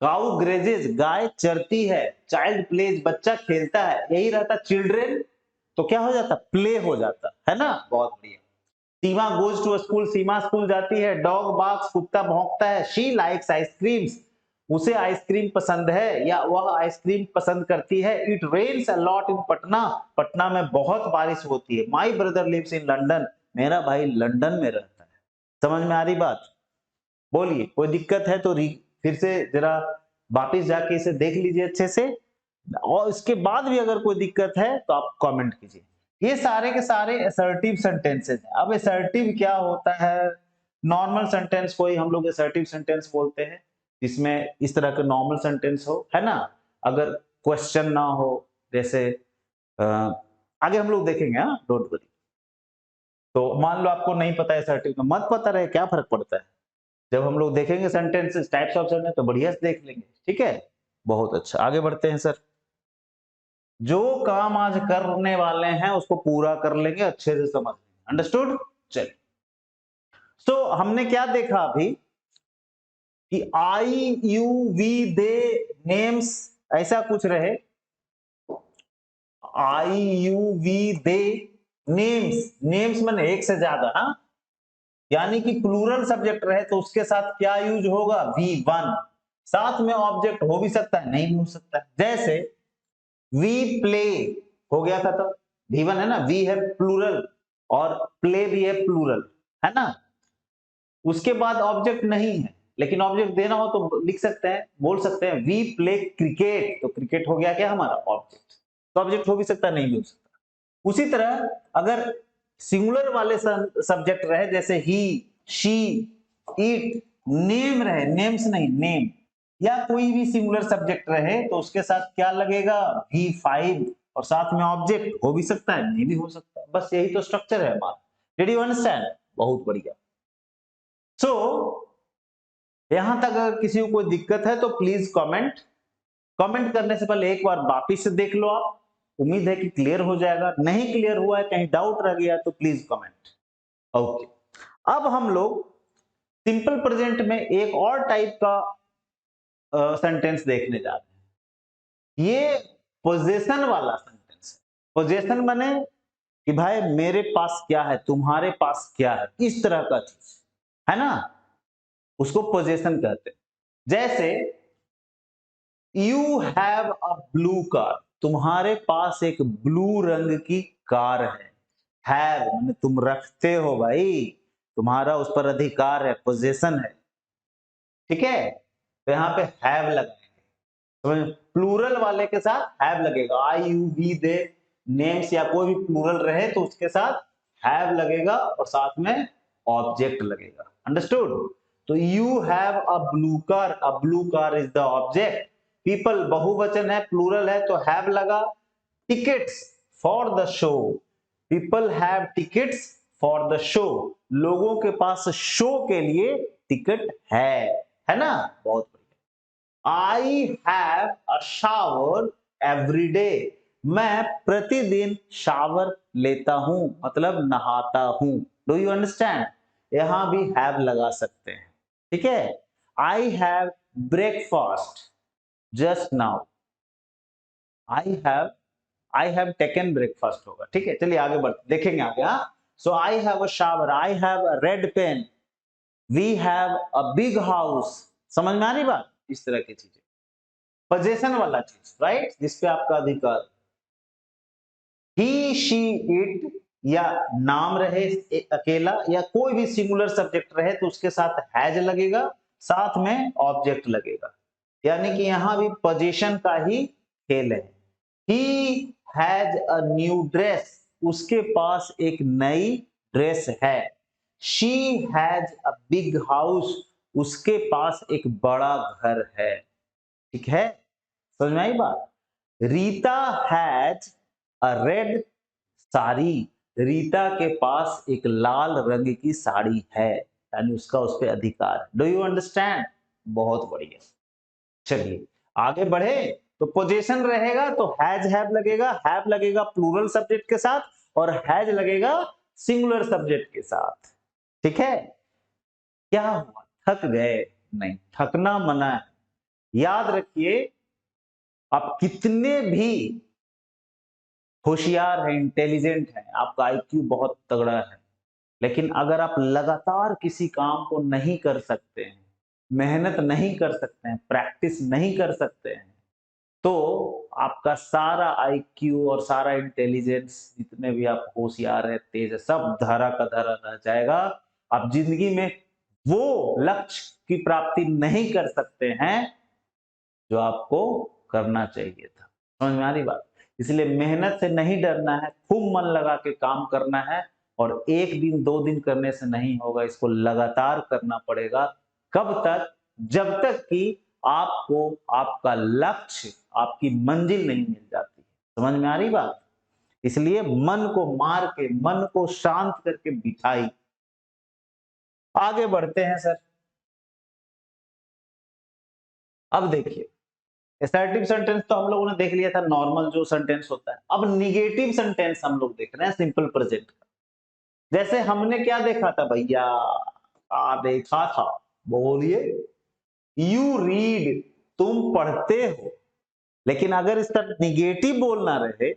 काउ ग्रेजेज, गाय चरती है। चाइल्ड प्लेज, बच्चा खेलता है। यही रहता चिल्ड्रेन, तो क्या हो जाता? प्ले हो जाता है ना। बहुत बढ़िया। Seema goes to school, Seema school जाती है। डॉग बार्क्स, कुत्ता भौंकता है। शी लाइक्स आइसक्रीम्स, उसे आइसक्रीम पसंद है या वह आइसक्रीम पसंद करती है। It rains a lot in Patna, Patna में बहुत बारिश होती है। My brother lives in London, मेरा भाई लंदन में रहता है। समझ में आ रही बात? बोलिए, कोई दिक्कत है तो फिर से जरा वापिस जाके इसे देख लीजिए अच्छे से, और इसके बाद भी अगर कोई दिक्कत है तो आप कमेंट कीजिए। ये सारे के सारे असर्टिव सेंटेंसेस हैं। अब असर्टिव क्या होता है? नॉर्मल सेंटेंस को ही हम लोग असर्टिव सेंटेंस बोलते हैं, जिसमें इस तरह के नॉर्मल सेंटेंस हो, है ना। अगर क्वेश्चन ना हो, जैसे आगे हम लोग देखेंगे, हाँ, डोंट वरी। तो मान लो आपको नहीं पता है असर्टिव का, मत पता रहे, क्या फर्क पड़ता है। जब हम लोग देखेंगे सेंटेंसेस, टाइप्स ऑफ सेंटेंस, तो बढ़िया से देख लेंगे। ठीक है, बहुत अच्छा। आगे बढ़ते हैं सर। जो काम आज करने वाले हैं उसको पूरा कर लेंगे, अच्छे से समझ लेंगे। अंडरस्टूड? चलिए, तो हमने क्या देखा अभी कि I, you, we, they, names, ऐसा कुछ रहे। I, you, we, they, names, names माने एक से ज्यादा, हाँ, यानी कि प्लूरल सब्जेक्ट रहे तो उसके साथ क्या यूज होगा? V1। साथ में ऑब्जेक्ट हो भी सकता है, नहीं भी हो सकता है। जैसे वी प्ले हो गया था, तो V1 है ना, वी है प्लूरल और प्ले भी है प्लूरल, है ना। उसके बाद ऑब्जेक्ट नहीं है, लेकिन ऑब्जेक्ट देना हो तो लिख सकते हैं, बोल सकते हैं वी प्ले क्रिकेट, तो क्रिकेट हो गया क्या हमारा? ऑब्जेक्ट। तो ऑब्जेक्ट हो भी सकता है, नहीं भी हो सकता। उसी तरह अगर सिंगुलर वाले सब्जेक्ट रहे, जैसे ही, शी, इट, नेम रहे, नेम्स नहीं, नेम, या कोई भी सिंगुलर सब्जेक्ट रहे तो उसके साथ क्या लगेगा? V5, और साथ में ऑब्जेक्ट हो भी सकता है, नहीं भी हो सकता है। बस यही तो स्ट्रक्चर है हमारा। Did you understand? बहुत बढ़िया। सो यहां तक अगर किसी को कोई दिक्कत है तो प्लीज कमेंट। कमेंट करने से पहले एक बार वापिस से देख लो आप, उम्मीद है कि क्लियर हो जाएगा। नहीं क्लियर हुआ है, कहीं डाउट रह गया तो प्लीज कमेंट। ओके, अब हम लोग सिंपल प्रेजेंट में एक और टाइप का सेंटेंस देखने जा रहे हैं। ये पोजेशन वाला सेंटेंस है। पोजेशन माने कि भाई मेरे पास क्या है, तुम्हारे पास क्या है, इस तरह का चीज है ना, उसको पोजेशन कहते हैं। जैसे you have a blue car, तुम्हारे पास एक ब्लू रंग की कार है मैंने तुम रखते हो भाई, तुम्हारा उस पर अधिकार है, पोजेशन है, ठीक है। तो यहाँ पे हैव लगाएंगे, प्लूरल वाले के साथ हैव लगेगा, आई यू वी दे नेम्स या कोई भी प्लूरल रहे तो उसके साथ हैव लगेगा और साथ में ऑब्जेक्ट लगेगा, अंडरस्टूड। तो you have a blue car is the object, people बहुवचन है, प्लूरल है तो हैव लगा, tickets for the show, people have tickets for the show, लोगों के पास शो के लिए टिकट है ना, बहुत बढ़िया। आई have a shower every day, मैं प्रतिदिन शावर लेता हूं, मतलब नहाता हूं, डू यू अंडरस्टैंड। यहां भी हैव लगा सकते हैं, ठीक है। I have breakfast just now, I have taken breakfast होगा, ठीक है। चलिए आगे बढ़ते देखेंगे आगे। हाँ, so I have a shower, I have a red pen, we have a big house, समझ में आ रही बात, इस तरह की चीजें, पोजेशन वाला चीज, राइट, जिसपे आपका अधिकार। ही शी इट, या नाम रहे अकेला या कोई भी सिंगुलर सब्जेक्ट रहे तो उसके साथ हैज लगेगा, साथ में ऑब्जेक्ट लगेगा, यानी कि यहां भी पोजीशन का ही खेल है। He has a new dress, उसके पास एक नई ड्रेस है। She has a big house, उसके पास एक बड़ा घर है, ठीक है, समझ में आई बात। Rita has a red sari, Rita के पास एक लाल रंग की साड़ी है, यानी उसका उस पर अधिकार है, डू यू अंडरस्टैंड, बहुत बढ़िया। चलिए आगे बढ़े, तो पोजीशन रहेगा तो हैव लगेगा प्लूरल सब्जेक्ट के साथ और हैज लगेगा सिंगुलर सब्जेक्ट के साथ, ठीक है। क्या हुआ, थक गए, नहीं, थकना मना है। याद रखिए, आप कितने भी होशियार हैं, इंटेलिजेंट हैं, आपका आईक्यू बहुत तगड़ा है, लेकिन अगर आप लगातार किसी काम को नहीं कर सकते हैं, मेहनत नहीं कर सकते हैं, प्रैक्टिस नहीं कर सकते हैं, तो आपका सारा आईक्यू और सारा इंटेलिजेंस, जितने भी आप होशियार है, तेज है, सब धरा का धरा रह जाएगा। आप जिंदगी में वो लक्ष्य की प्राप्ति नहीं कर सकते हैं जो आपको करना चाहिए था, समझ में आ रही बात। इसलिए मेहनत से नहीं डरना है, खूब मन लगा के काम करना है, और एक दिन दो दिन करने से नहीं होगा, इसको लगातार करना पड़ेगा। कब तक, जब तक कि आपको आपका लक्ष्य, आपकी मंजिल नहीं मिल जाती, समझ में आ रही बात। इसलिए मन को मार के, मन को शांत करके बिठाई। आगे बढ़ते हैं सर। अब देखिए, असर्टिव सेंटेंस तो हम लोगों ने देख लिया था, नॉर्मल जो सेंटेंस होता है। अब निगेटिव सेंटेंस हम लोग देख रहे हैं, सिंपल प्रेजेंट का। जैसे हमने क्या देखा था भैया, देखा था, बोलिए, यू रीड, तुम पढ़ते हो, लेकिन अगर इसका निगेटिव बोलना रहे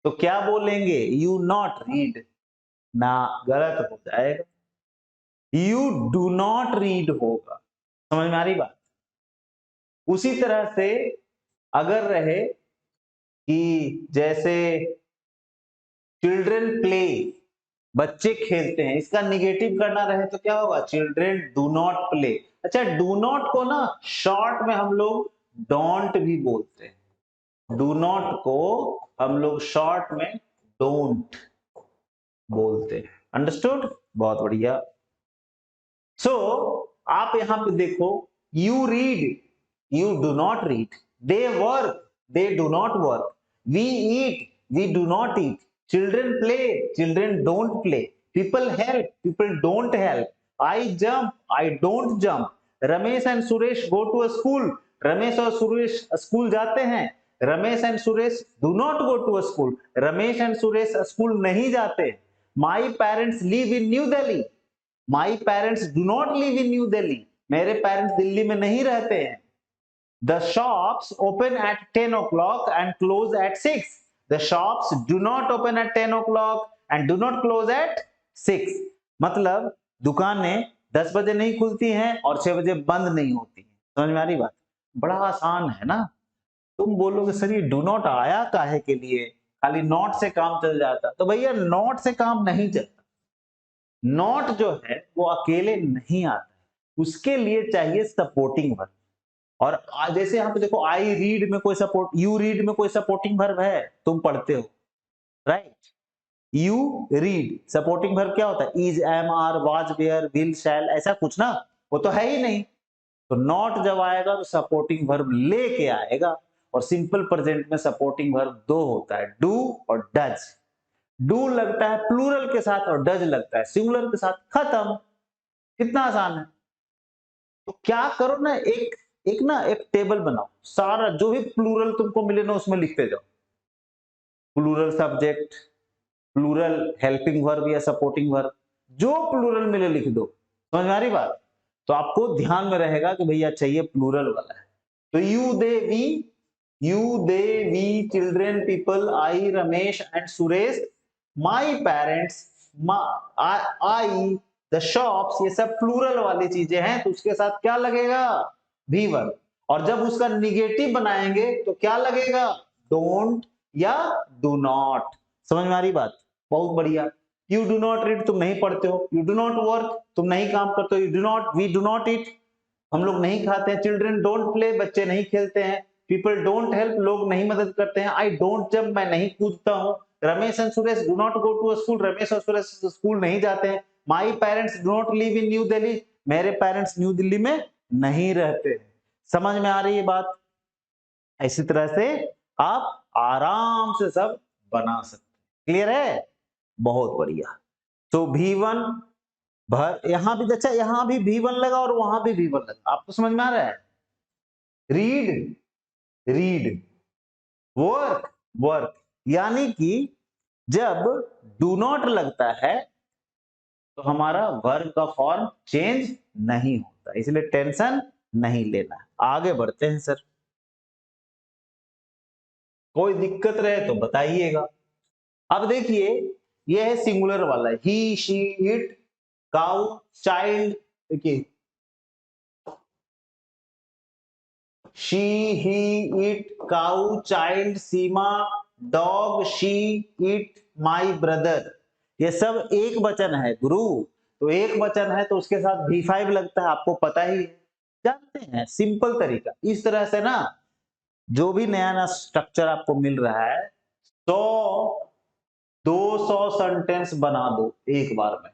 तो क्या बोलेंगे, यू नॉट रीड, ना, गलत हो जाएगा, यू डू नॉट रीड होगा, समझ में आ रही बात। उसी तरह से अगर रहे कि जैसे चिल्ड्रन प्ले, बच्चे खेलते हैं, इसका निगेटिव करना रहे तो क्या होगा, चिल्ड्रन डू नॉट प्ले। अच्छा, डू नॉट को ना शॉर्ट में हम लोग डोंट भी बोलते हैं, डू नॉट को हम लोग शॉर्ट में डोंट बोलते हैं, अंडरस्टूड, बहुत बढ़िया। सो आप यहां पे देखो, you read, you do not read, they work, they do not work, we eat, we do not eat, children play, children don't play, people help, people don't help, I jump, I don't jump, Ramesh and Suresh go to school, Ramesh और सुरेश स्कूल जाते हैं, Ramesh and Suresh do not go to school, Ramesh and Suresh school नहीं जाते, my parents live in New Delhi, my parents do not live in New Delhi, मेरे पेरेंट्स दिल्ली में नहीं रहते हैं, the shops open at 10 o'clock and close eight 6, the shops do not open at 10 o'clock and do not close eight 6। मतलब दुकानें 10 बजे नहीं खुलती हैं और 6 बजे बंद नहीं होती हैं। समझ में आ रही बात? बड़ा आसान है ना। तुम बोलोगे सर ये डू नॉट आया काहे के लिए, खाली नॉट से काम चल जाता। तो भैया नॉट से काम नहीं चलता। नॉट जो है वो अकेले नहीं आता, उसके लिए चाहिए सपोर्टिंग वर्ब। और जैसे यहाँ पे देखो आई रीड में कोई सपोर्ट, यू रीड में कोई सपोर्टिंग वर्ब है, तुम पढ़ते हो, right? You read, supporting verb क्या होता है? Is, am, are, was, were, will, shall, ऐसा कुछ ना, वो तो है ही नहीं। तो नॉट जब आएगा तो सपोर्टिंग वर्ब लेके आएगा। और सिंपल प्रेजेंट में सपोर्टिंग वर्ब दो होता है, डू और डज। डू लगता है प्लूरल के साथ और डज लगता है सिंगुलर के साथ, खत्म। कितना आसान है। तो क्या करो ना, एक टेबल बनाओ, सारा जो भी प्लूरल तुमको मिले ना उसमें लिखते जाओ। Plural subject, plural helping verb या सपोर्टिंग वर्ब, जो प्लूरल मिले लिख दो। समझ में आ रही बात? तो आपको ध्यान में रहेगा कि भैया चाहिए प्लूरल वाला है। तो you they we children people, I Ramesh and Suresh, my parents, I, the shops, ये सब प्लूरल वाली चीजें हैं। तो उसके साथ क्या लगेगा? V verb. और जब उसका निगेटिव बनाएंगे तो क्या लगेगा? डोंट या डू नॉट। समझ में आ रही बात? बहुत बढ़िया। यू डू नॉट रीड, तुम नहीं पढ़ते हो। यू डू नॉट वर्क, तुम नहीं काम करते हो। You do not, we do not eat, हम लोग नहीं खाते हैं। चिल्ड्रन डोंट प्ले, बच्चे नहीं खेलते हैं। पीपल डोंट हेल्प, लोग नहीं मदद करते हैं। आई डोंट जंप, मैं नहीं कूदता हूँ। Ramesh and Suresh do not go to school, Ramesh और सुरेश स्कूल नहीं जाते हैं। My parents do not live in New Delhi, मेरे पेरेंट्स न्यू दिल्ली में नहीं रहते हैं। समझ में आ रही है बात? इसी तरह से आप आराम से सब बना सकते। क्लियर है? बहुत बढ़िया। तो V1 भर, यहां भी अच्छा, यहां भी V1 लगा और वहां भी V1 लगा, आपको समझ में आ रहा है? रीड, वर्क, यानी कि जब डू नॉट लगता है तो हमारा वर्ब का फॉर्म चेंज नहीं होता, इसलिए टेंशन नहीं लेना। आगे बढ़ते हैं सर, कोई दिक्कत रहे तो बताइएगा। अब देखिए ये है सिंगुलर वाला, ही, शी, इट, काउ, चाइल्ड। देखिए she, he, it, cow, child, Seema, dog, she, it, my brother, ये सब एक वचन है गुरु। तो एक वचन है तो उसके साथ V5 लगता है, आपको पता ही है, जानते हैं, सिंपल तरीका। इस तरह से ना जो भी नया नया स्ट्रक्चर आपको मिल रहा है, 100-200 सेंटेंस बना दो एक बार में,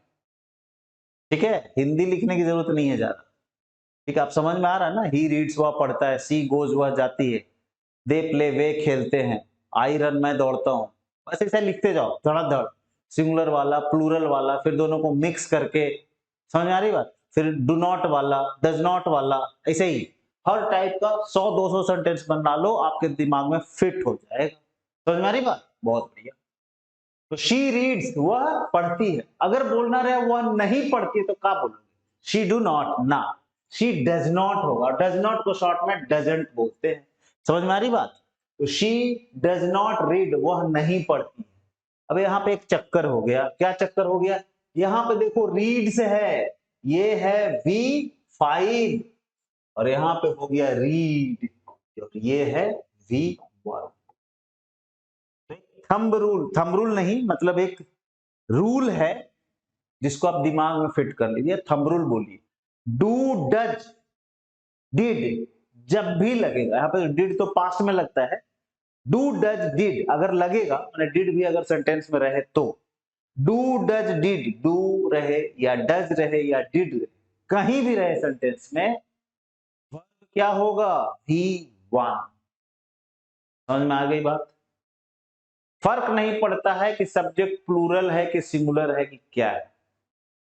ठीक है? हिंदी लिखने की जरूरत नहीं है ज्यादा, ठीक है? आप समझ में आ रहा है ना? ही रीड्स, वह पढ़ता है। सी गोज, वह जाती है। दे प्ले, वे खेलते हैं। आई रन, मैं दौड़ता हूं। बस ऐसे लिखते जाओ धड़ाधड़, सिंगुलर वाला, प्लूरल वाला, फिर दोनों को मिक्स करके। समझ में आ रही बात? फिर डू नॉट वाला, डज नॉट वाला, ऐसे ही हर टाइप का 100-200 सेंटेंस बना लो, आपके दिमाग में फिट हो जाएगा। समझ में आ रही बात? बहुत बढ़िया। तो शी रीड्स, वह पढ़ती है। अगर बोलना रहे वह नहीं पढ़ती है तो क्या बोलोगे? शी डू नॉट ना, शी डज नॉट होगा। डज नॉट को शॉर्ट में डजंट बोलते हैं। समझ में आ रही बात? तो शी डज नॉट रीड, वह नहीं पढ़ती। अब यहाँ पे एक चक्कर हो गया। क्या चक्कर हो गया? यहाँ पे देखो रीड्स है, ये है V5, और यहाँ पे हो गया रीड, ये है V1। थंब रूल नहीं, मतलब एक रूल है जिसको आप दिमाग में फिट कर लीजिए। थंब रूल बोलिए, डू, डज, डिड, जब भी लगेगा, यहाँ पे डिड तो पास्ट में लगता है, डू, डज, डिड अगर लगेगा, मैंने डिड भी अगर सेंटेंस में रहे तो, डू, डज, डिड, डू रहे या डज रहे या डिड रहे, कहीं भी रहे सेंटेंस में, वर्ब क्या होगा? V1। समझ में आ गई बात? फर्क नहीं पड़ता है कि सब्जेक्ट प्लूरल है कि सिंगुलर है कि क्या है।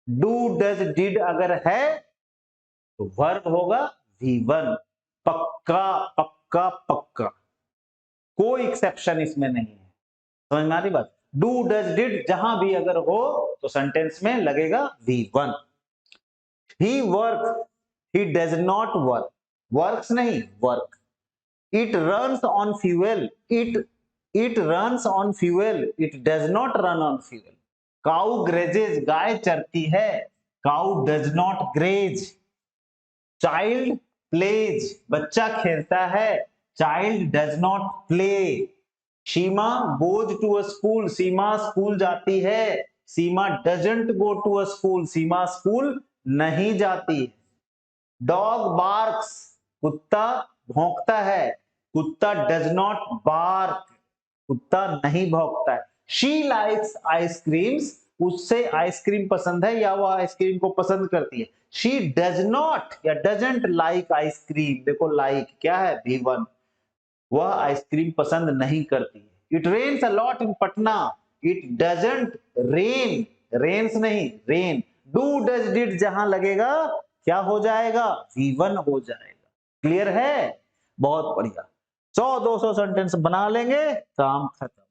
डू, डज, डिड अगर है तो वर्ब होगा V1, पक्का पक्का पक्का, कोई एक्सेप्शन इसमें नहीं है। समझ में आ रही बात? डू, डज, डिड जहां भी अगर हो तो सेंटेंस में लगेगा V1। He work, he does not work, works नहीं, work. It runs on fuel, it it runs on fuel, it does not run on fuel. Cow grazes, गाय चरती है, cow does not graze. Child plays, बच्चा खेलता है, child does not play. Seema goes to a school, Seema school जाती है, Seema doesn't go to a school, Seema school नहीं जाती। डॉग बार्क्स, कुत्ता भौंकता है, कुत्ता डज नॉट बार्क, कुत्ता नहीं भौंकता है। शी लाइक्स आइसक्रीम्स, उससे आइसक्रीम पसंद है या वह आइसक्रीम को पसंद करती है। शी डज नॉट या डजंट लाइक आइसक्रीम, देखो लाइक क्या है V1, वह आइसक्रीम पसंद नहीं करती है। It rains a lot in Patna, it doesn't rain, rains नहीं रेन। डू डज डिड जहां लगेगा क्या हो जाएगा, V1 हो जाएगा। क्लियर है, बहुत बढ़िया। 100-200 सेंटेंस बना लेंगे, काम खत्म।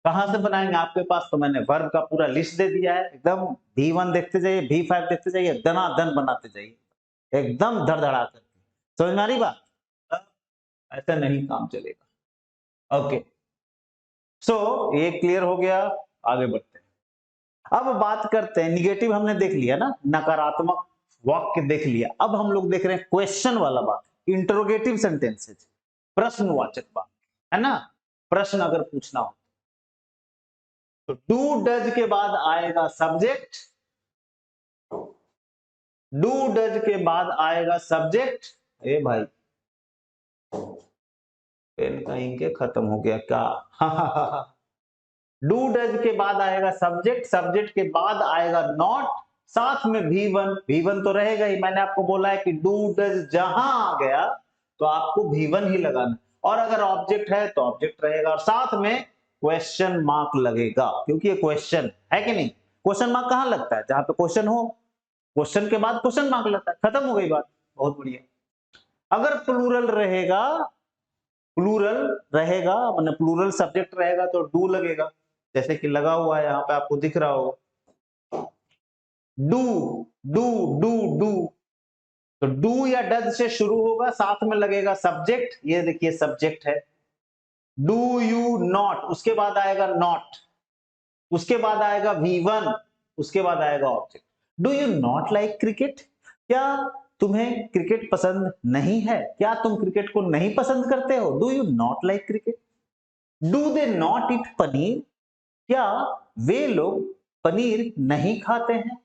कहां से बनाएंगे, आपके पास तो मैंने वर्ब का पूरा लिस्ट दे दिया है, एकदम V1 देखते जाइए, V5 देखते जाइए, दनादन बनाते जाइए, एकदम धड़धड़ा करके। समझ में आ रही बात? ऐसा नहीं काम चलेगा। ओके, सो ये क्लियर हो गया, आगे बढ़ते हैं। अब बात करते हैं, निगेटिव हमने देख लिया ना, नकारात्मक वाक्य देख लिया। अब हम लोग देख रहे हैं क्वेश्चन वाला बात, इंटरोगेटिव सेंटेंसेज, प्रश्नवाचक बात, है ना। प्रश्न अगर पूछना हो तो डू डज के बाद आएगा सब्जेक्ट, डू डज के बाद आएगा सब्जेक्ट। ए भाई पेन का इंक खत्म हो गया क्या? डू डज के बाद आएगा सब्जेक्ट, सब्जेक्ट के बाद आएगा नॉट, साथ में V1, V1 तो रहेगा ही। मैंने आपको बोला है कि डू डज जहां आ गया तो आपको V1 ही लगाना, और अगर ऑब्जेक्ट है तो ऑब्जेक्ट रहेगा, और साथ में क्वेश्चन मार्क लगेगा, क्योंकि ये क्वेश्चन है कि नहीं। क्वेश्चन मार्क कहां लगता है, जहां पे क्वेश्चन हो, क्वेश्चन के बाद क्वेश्चन मार्क लगता है, खत्म हो गई बात। बहुत बढ़िया। अगर प्लूरल रहेगा, प्लूरल रहेगा मतलब प्लूरल सब्जेक्ट रहेगा तो डू लगेगा, जैसे कि लगा हुआ है यहाँ पे आपको दिख रहा होगा, डू डू डू डू। तो डू या डज से शुरू होगा, साथ में लगेगा सब्जेक्ट, ये देखिए सब्जेक्ट है। डू यू नॉट, उसके बाद आएगा नॉट, उसके बाद आएगा V1, उसके बाद आएगा object. Do you not like cricket, क्या तुम्हें क्रिकेट पसंद नहीं है, क्या तुम क्रिकेट को नहीं पसंद करते हो, do you not like cricket. Do they not eat paneer, क्या वे लोग पनीर नहीं खाते हैं।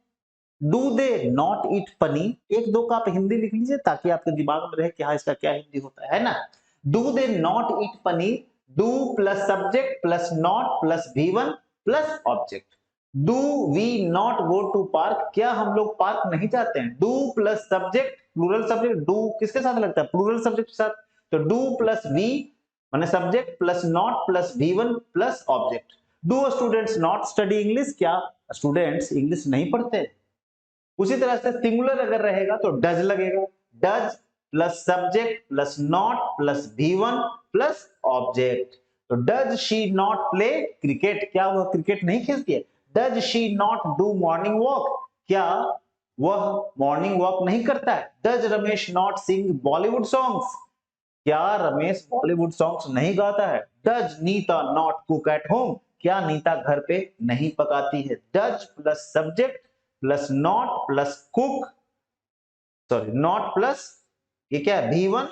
Do they not eat paneer, एक दो का आप हिंदी लिख लीजिए ताकि आपके दिमाग में रहे कि हाँ इसका क्या हिंदी होता है ना। Do they not eat paneer, do plus subject plus not plus V1 plus object. Do we not go to park, क्या हम लोग पार्क नहीं जाते हैं। Do plus subject, plural subject, do किसके साथ लगता है, प्लूरल सब्जेक्ट के साथ, तो डू प्लस वी माने subject plus not plus V1 plus object. Do students not study English, क्या स्टूडेंट्स इंग्लिश नहीं पढ़ते। उसी तरह से सिंगुलर अगर रहेगा तो डज लगेगा, does plus subject plus not plus V1 plus object. तो does she not play cricket, क्या वह क्रिकेट नहीं खेलती है। Does she not do morning walk, क्या वह मॉर्निंग वॉक नहीं करता है। Does Ramesh not sing Bollywood songs, क्या रमेश बॉलीवुड सॉन्ग्स नहीं गाता है। Does Neeta not cook at home, क्या नीता घर पे नहीं पकाती है। Does plus subject plus not plus cook, sorry not plus ये क्या है V1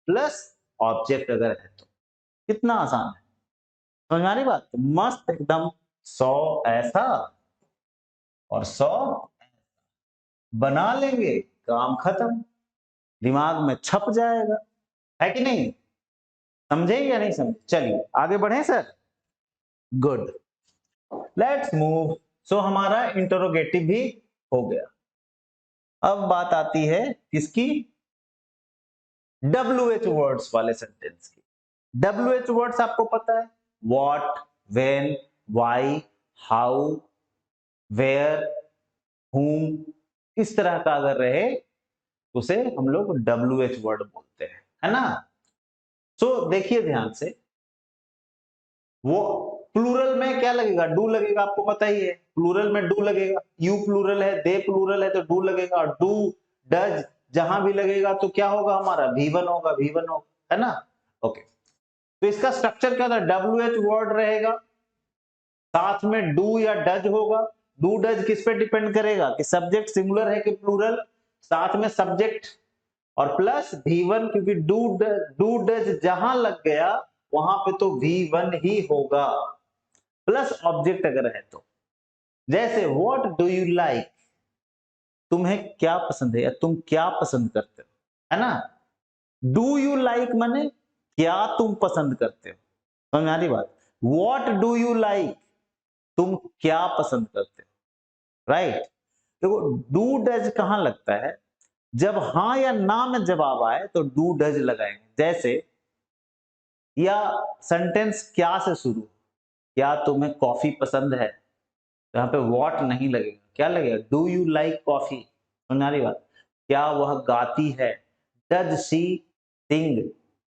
प्लस ऑब्जेक्ट अगर है तो। कितना आसान है, समझ में आ रही बात। तो मस्त एकदम 100 ऐसा और 100 बना लेंगे, काम खत्म, दिमाग में छप जाएगा, है कि नहीं। समझे या नहीं समझे, चलिए आगे बढ़े sir. Good, let's move. So हमारा इंटरोगेटिव भी हो गया। अब बात आती है किसकी, WH वर्ड्स वाले सेंटेंस की। WH वर्ड्स आपको पता है, what, when, why, how, where, whom, इस तरह का अगर रहे तो उसे हम लोग WH वर्ड बोलते हैं, है ना। सो देखिए ध्यान से, वो प्लूरल में क्या लगेगा, डू लगेगा, आपको पता ही है प्लूरल में डू लगेगा। यू प्लूरल है, दे प्लूरल है तो डू लगेगा, और डू डज जहां भी लगेगा तो क्या होगा हमारा V1 होगा, V1 होगा, है ना। ओके, तो इसका स्ट्रक्चर क्या था, WH वर्ड रहेगा, साथ में डू या डज होगा। डू डज किस पे डिपेंड करेगा कि सब्जेक्ट सिंगुलर है कि प्लूरल, साथ में सब्जेक्ट और प्लस V1, क्योंकि डू डज जहां लग गया वहां पे तो V1 ही होगा, प्लस ऑब्जेक्ट अगर है तो। जैसे व्हाट डू यू लाइक, तुम्हें क्या पसंद है या तुम क्या पसंद करते हो, है ना। डू यू लाइक माने क्या तुम पसंद करते हो, समझ आ रही बात। व्हाट डू यू लाइक, तुम क्या पसंद करते हो, राइट। देखो डू डज कहां लगता है, जब हां या ना में जवाब आए तो डू डज लगाएंगे। जैसे या सेंटेंस क्या से शुरू, क्या तुम्हें कॉफी पसंद है, यहाँ पे व्हाट नहीं लगेगा, क्या लगेगा, डू यू लाइक कॉफी, समझ में आ रही बात। क्या वह गाती है, डज शी सिंग,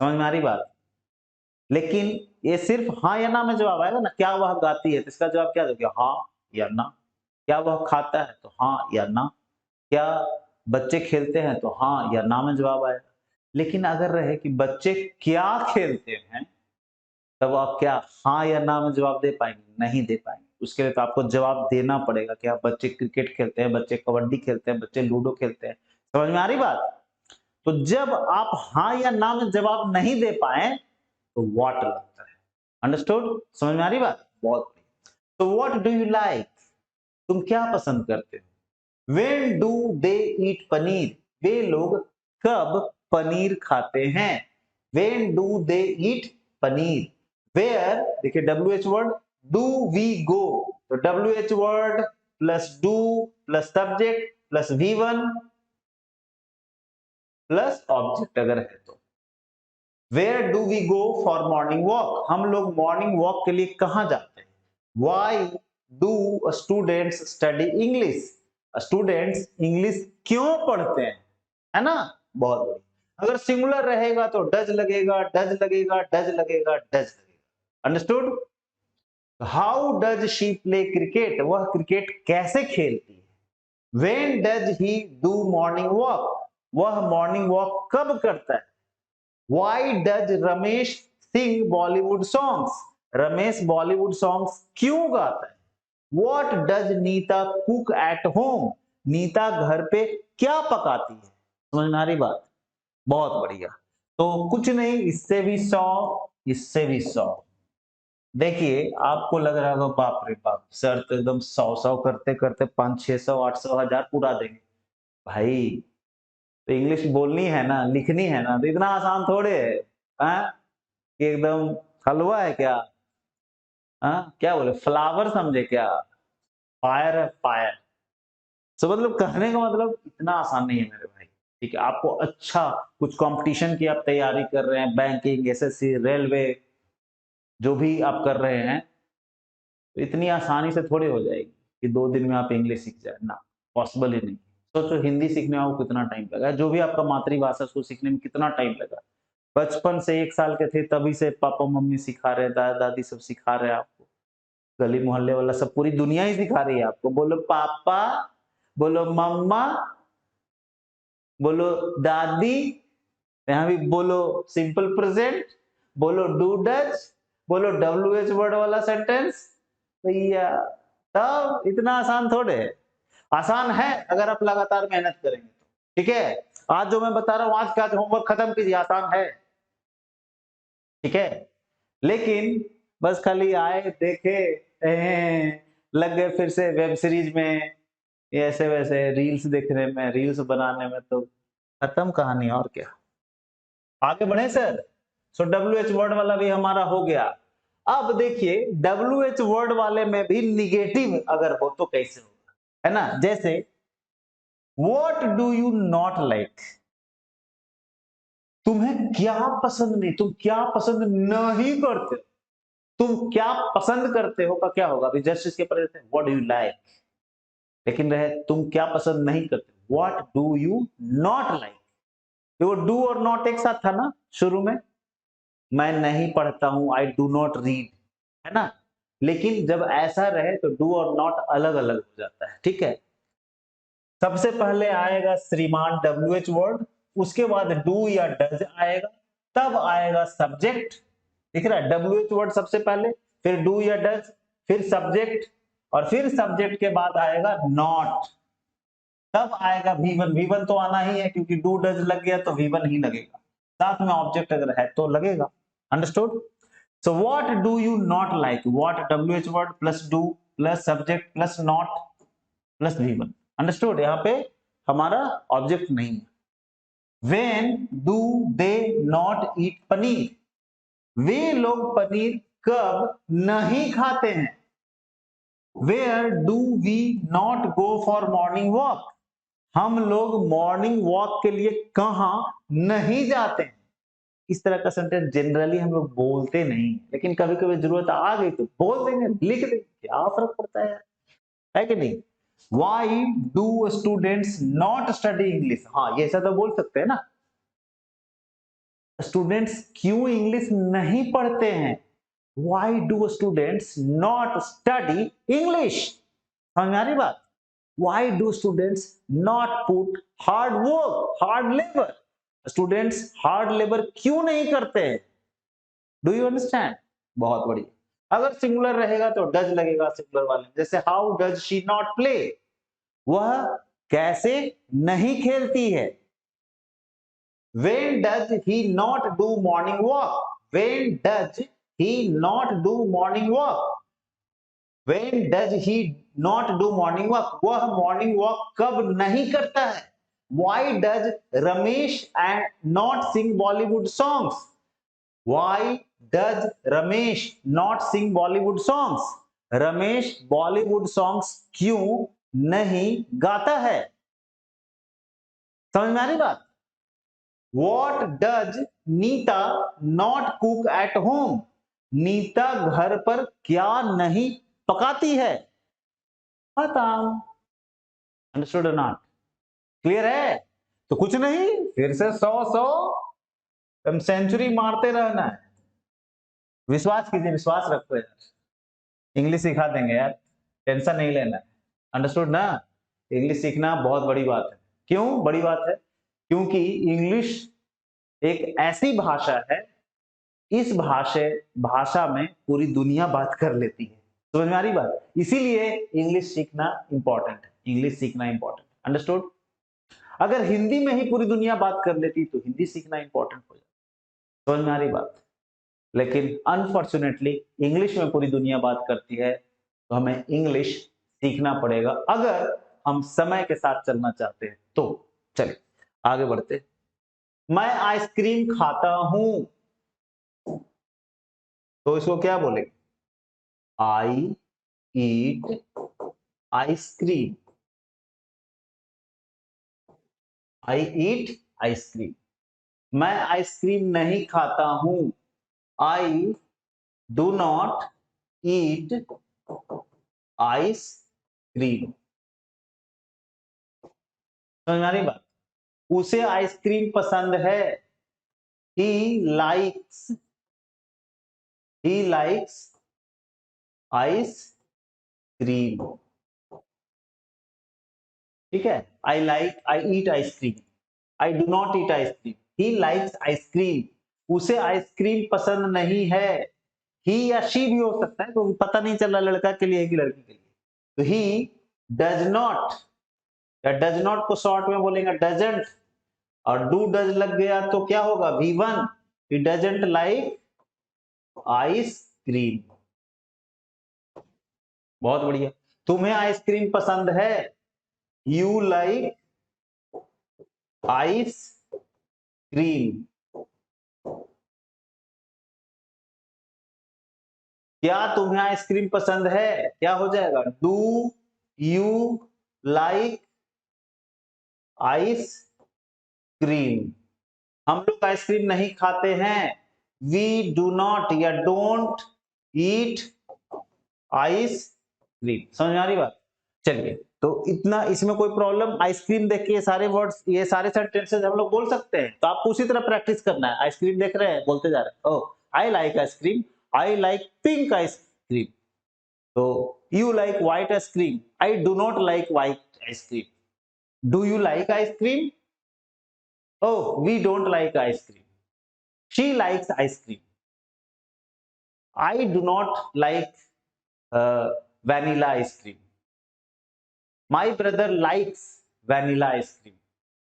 समझ में आ रही बात। लेकिन ये सिर्फ हाँ या ना में जवाब आएगा ना, क्या वह गाती है तो इसका जवाब क्या दोगे, हाँ या ना। क्या वह खाता है तो हाँ या ना। क्या बच्चे खेलते हैं तो हाँ या ना में जवाब आएगा। लेकिन अगर रहे कि बच्चे क्या खेलते हैं, तब आप क्या हाँ या ना में जवाब दे पाएंगे, नहीं दे पाएंगे। उसके लिए तो आपको जवाब देना पड़ेगा कि आप बच्चे क्रिकेट खेलते हैं, बच्चे कबड्डी खेलते हैं, बच्चे लूडो खेलते हैं, समझ में आ रही बात। तो जब आप हाँ या ना में जवाब नहीं दे पाए तो व्हाट लगता है, अंडरस्टूड, समझ में आ रही बात, बहुत बढ़िया। तो व्हाट डू यू लाइक, तुम क्या पसंद करते हो। When do they eat paneer, वे लोग कब पनीर खाते हैं। When do they eat paneer. Where देखिए WH word, do we go, तो WH word plus do plus subject plus V1 plus object अगर है तो। Where do we go for morning walk, हम लोग मॉर्निंग वॉक के लिए कहां जाते हैं। Why do students study English, students English क्यों पढ़ते हैं, है ना, बहुत बढ़िया। अगर सिंगुलर रहेगा तो डज लगेगा, डज लगेगा, डज लगेगा, डज लगेगा, understood. How does she play cricket, वह क्रिकेट कैसे खेलती है। When does he do morning walk, वह मॉर्निंग वॉक कब करता है। Why does Ramesh sing Bollywood songs, Ramesh Bollywood songs क्यों गाता है। What does Neeta cook at home, Neeta घर पे क्या पकाती है, समझ में आ रही बात, बहुत बढ़िया। तो कुछ नहीं, इससे भी 100, इससे भी 100। देखिए आपको लग रहा होगा बाप रे बाप, सर तो एकदम 100 करते करते 500, 600, 800, 1000 पूरा देंगे। भाई तो इंग्लिश बोलनी है ना, लिखनी है ना, तो इतना आसान थोड़े है, हाँ? कि एकदम हलवा है क्या, हाँ क्या बोले, फ्लावर समझे क्या, फायर है फायर। सो मतलब कहने का मतलब इतना आसान नहीं है मेरे भाई, ठीक है। आपको अच्छा कुछ कंपटीशन की आप तैयारी कर रहे हैं, बैंकिंग, SSC, रेलवे, जो भी आप कर रहे हैं, तो इतनी आसानी से थोड़ी हो जाएगी कि 2 दिन में आप इंग्लिश सीख जाए ना, पॉसिबल ही नहीं। सोचो हिंदी सीखने में आपको कितना टाइम लगा, जो भी आपका मातृभाषा उसको सीखने में कितना टाइम लगा। बचपन से 1 साल के थे तभी से पापा मम्मी सिखा रहे हैं, दादा दादी सब सिखा रहे हैं आपको, गली मोहल्ले वाला सब, पूरी दुनिया ही सिखा रही है आपको। बोलो पापा, बोलो मम्मा, बोलो दादी, यहाँ भी बोलो सिंपल प्रेजेंट, बोलो डू डज, बोलो WH वर्ड वाला सेंटेंस, भैया तब इतना आसान थोड़े है। आसान है अगर आप लगातार मेहनत करेंगे तो, ठीक है। आज जो मैं बता रहा हूँ, आज का होमवर्क खत्म कीजिए, आसान है, ठीक है। लेकिन बस खाली आए देखे, लग गए फिर से वेब सीरीज में, ऐसे वैसे रील्स देखने में, रील्स बनाने में, तो खत्म कहानी, और क्या। आगे बढ़े सर। सो WH वर्ड वाला भी हमारा हो गया। अब देखिए WH वर्ड वाले में भी निगेटिव अगर हो तो कैसे होगा, है ना। जैसे what do you not like, तुम्हें क्या पसंद नहीं, तुम क्या पसंद नहीं करते, तुम क्या पसंद करते हो का क्या होगा, अभी जस्ट इसके पर व्हाट डू यू लाइक, लेकिन रहे तुम क्या पसंद नहीं करते, what do you not like. देखो डू और नॉट एक साथ था ना शुरू में, मैं नहीं पढ़ता हूं, आई डू नॉट रीड, है ना। लेकिन जब ऐसा रहे तो डू और नॉट अलग अलग हो जाता है, ठीक है। सबसे पहले आएगा श्रीमान WH वर्ड, उसके बाद डू या डज आएगा, तब आएगा सब्जेक्ट, दिख रहा है, WH वर्ड सबसे पहले, फिर डू या डज, फिर सब्जेक्ट, और फिर सब्जेक्ट के बाद आएगा नॉट, तब आएगा V1। V1 तो आना ही है क्योंकि डू डज लग गया तो V1 ही लगेगा, साथ में ऑब्जेक्ट अगर है तो लगेगा। Understood? So what do you not like, what WH word plus do plus subject plus not plus V1। Understood? यहाँ पे हमारा ऑब्जेक्ट नहीं है। When do they not eat paneer, वे लोग पनीर कब नहीं खाते हैं। Where do we not go for morning walk, हम लोग मॉर्निंग वॉक के लिए कहां नहीं जाते हैं। इस तरह का सेंटेंस जनरली हम लोग बोलते नहीं, लेकिन कभी कभी जरूरत आ गई तो बोल देंगे, लिख देंगे, क्या फर्क पड़ता है कि नहीं। Why do students not study English, हाँ ये ऐसा तो बोल सकते हैं ना, स्टूडेंट्स क्यों इंग्लिश नहीं पढ़ते हैं। Why do students not study English, समझ में आ रही बात। Why do students not put hard work, hard labor, students hard labour क्यों नहीं करते हैं। Do you understand? बहुत बढ़िया। अगर सिंगुलर रहेगा तो डज लगेगा सिंगुलर वाले, जैसे how does she not play, वह कैसे नहीं खेलती है। When does he not do morning walk, when does he not do morning walk, when does he not do morning walk, वह morning walk कब नहीं करता है। Why does Ramesh and not sing Bollywood songs, why does Ramesh not sing Bollywood songs, Ramesh Bollywood songs क्यों नहीं गाता है। समझ में आ रही बात। What does Nita not cook at home, Nita घर पर क्या नहीं पकाती है। खत्म। Understood not? क्लियर है? तो कुछ नहीं, फिर से 100 तुम सेंचुरी मारते रहना है। विश्वास कीजिए, विश्वास रखो यार, इंग्लिश सिखा देंगे यार, टेंशन नहीं लेना है। अंडरस्टूड ना? इंग्लिश सीखना बहुत बड़ी बात है। क्यों बड़ी बात है? क्योंकि इंग्लिश एक ऐसी भाषा है, इस भाषा में पूरी दुनिया बात कर लेती है। समझ में आ रही बात? इसीलिए इंग्लिश सीखना इंपॉर्टेंट है, इंग्लिश सीखना इंपॉर्टेंट। अंडरस्टूड? अगर हिंदी में ही पूरी दुनिया बात कर लेती तो हिंदी सीखना इंपॉर्टेंट हो जाता। समझ में आ रही बात? लेकिन अनफॉर्चुनेटली इंग्लिश में पूरी दुनिया बात करती है, तो हमें इंग्लिश सीखना पड़ेगा अगर हम समय के साथ चलना चाहते हैं तो। चलिए आगे बढ़ते। मैं आइसक्रीम खाता हूं, तो इसको क्या बोलेंगे? आई ईट आइसक्रीम, आई ईट आइसक्रीम। मैं आइसक्रीम नहीं खाता हूं, आई डू नॉट ईट आइसक्रीम। समझ में आ रही बात? उसे आइसक्रीम पसंद है, ही लाइक्स आइसक्रीम। ठीक है, I eat ice cream, I do not eat ice cream, he likes ice cream. उसे आइसक्रीम पसंद नहीं है, ही या शी भी हो सकता है, तो पता नहीं चल रहा लड़का के लिए है कि लड़की के लिए। तो ही डज नॉट, या डज नॉट को शॉर्ट में बोलेंगे डजंट, और डू डज लग गया तो क्या होगा? V1। He doesn't like ice cream. बहुत बढ़िया। तुम्हें आइसक्रीम पसंद है, यू लाइक आइसक्रीम। क्या तुम्हें आइसक्रीम पसंद है? क्या हो जाएगा? Do you like ice cream. हम लोग आइसक्रीम नहीं खाते हैं, वी डू नॉट या डोंट ईट आइसक्रीम। समझ में आ रही बात? चलिए, तो इतना इसमें कोई प्रॉब्लम? आइसक्रीम देख के ये सारे वर्ड्स, ये सारे सेंटेंसेस हम लोग बोल सकते हैं, तो आपको उसी तरह प्रैक्टिस करना है। आइसक्रीम देख रहे हैं, बोलते जा रहे हैं, oh I like ice cream, I like pink ice cream. तो you like white ice cream, I do not like white ice cream. Do you like ice cream? Oh we don't like ice cream. She likes ice cream. I do not like vanilla ice cream, my brother likes vanilla ice cream.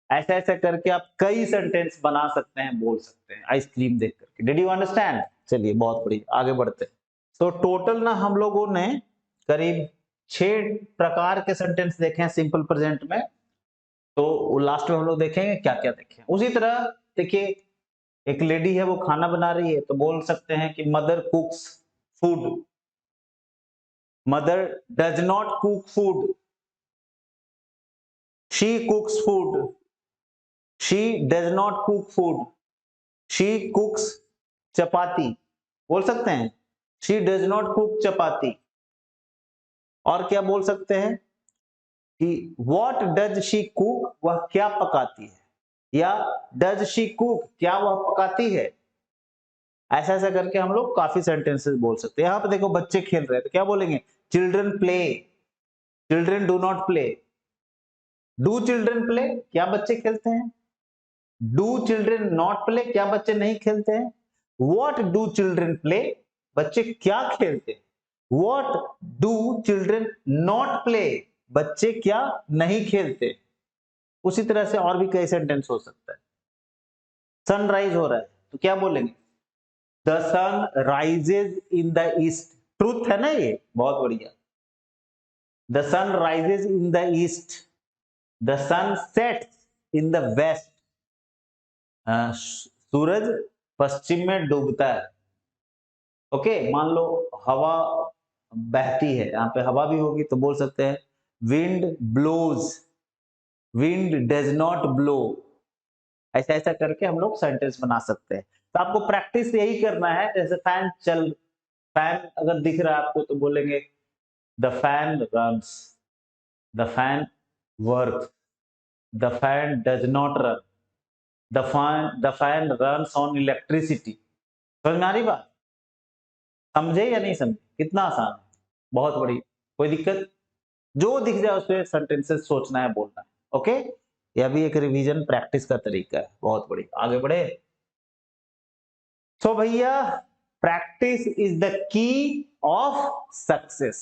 ऐसा ऐसा करके आप कई सेंटेंस बना सकते हैं, बोल सकते हैं आइसक्रीम देख करके। Did you understand? चलिए बहुत बढ़िया, आगे बढ़ते हैं। तो टोटल ना हम लोगों ने करीब 6 प्रकार के सेंटेंस देखे हैं सिंपल प्रेजेंट में। तो लास्ट में हम लोग देखेंगे क्या क्या देखे। उसी तरह देखिए, एक लेडी है वो खाना बना रही है, तो बोल सकते हैं कि mother cooks food, mother does not cook food, she cooks food, she does not cook food, she cooks chapati, बोल सकते हैं she does not cook chapati. और क्या बोल सकते हैं कि व्हाट डज शी कुक, वह क्या पकाती है, या डज शी कुक, क्या वह पकाती है। ऐसा ऐसा करके हम लोग काफी सेंटेंसेस बोल सकते हैं। यहां पर देखो बच्चे खेल रहे हैं, तो क्या बोलेंगे? Children play, children do not play. Do children play, क्या बच्चे खेलते हैं? डू चिल्ड्रन नॉट प्ले, क्या बच्चे नहीं खेलते हैं? व्हाट डू चिल्ड्रन प्ले, बच्चे क्या खेलते हैं? What do children not play, बच्चे क्या नहीं खेलते। उसी तरह से और भी कई सेंटेंस हो सकता है। सनराइज हो रहा है, तो क्या बोलेंगे? The sun rises in the east. Truth है ना ये, बहुत बढ़िया। The sun rises in the east, the sun sets in the west. सूरज पश्चिम में डूबता है। ओके, मान लो हवा बहती है, यहाँ पे हवा भी होगी, तो बोल सकते हैं wind blows, wind does not blow. ऐसा ऐसा करके हम लोग सेंटेंस बना सकते हैं। तो आपको प्रैक्टिस यही करना है। जैसे फैन अगर दिख रहा है आपको, तो बोलेंगे the fan runs, the fan work, the fan does not run, the fan runs on electricity. समझ में आ रही बात? समझे या नहीं समझे? कितना आसान है, बहुत बड़ी। कोई दिक्कत? जो दिख जाए उस पर सेंटेंसेस सोचना है, बोलना है। ओके, यह भी एक रिवीजन प्रैक्टिस का तरीका है। बहुत बड़ी, आगे बढ़े। तो भैया, practice is the key of success.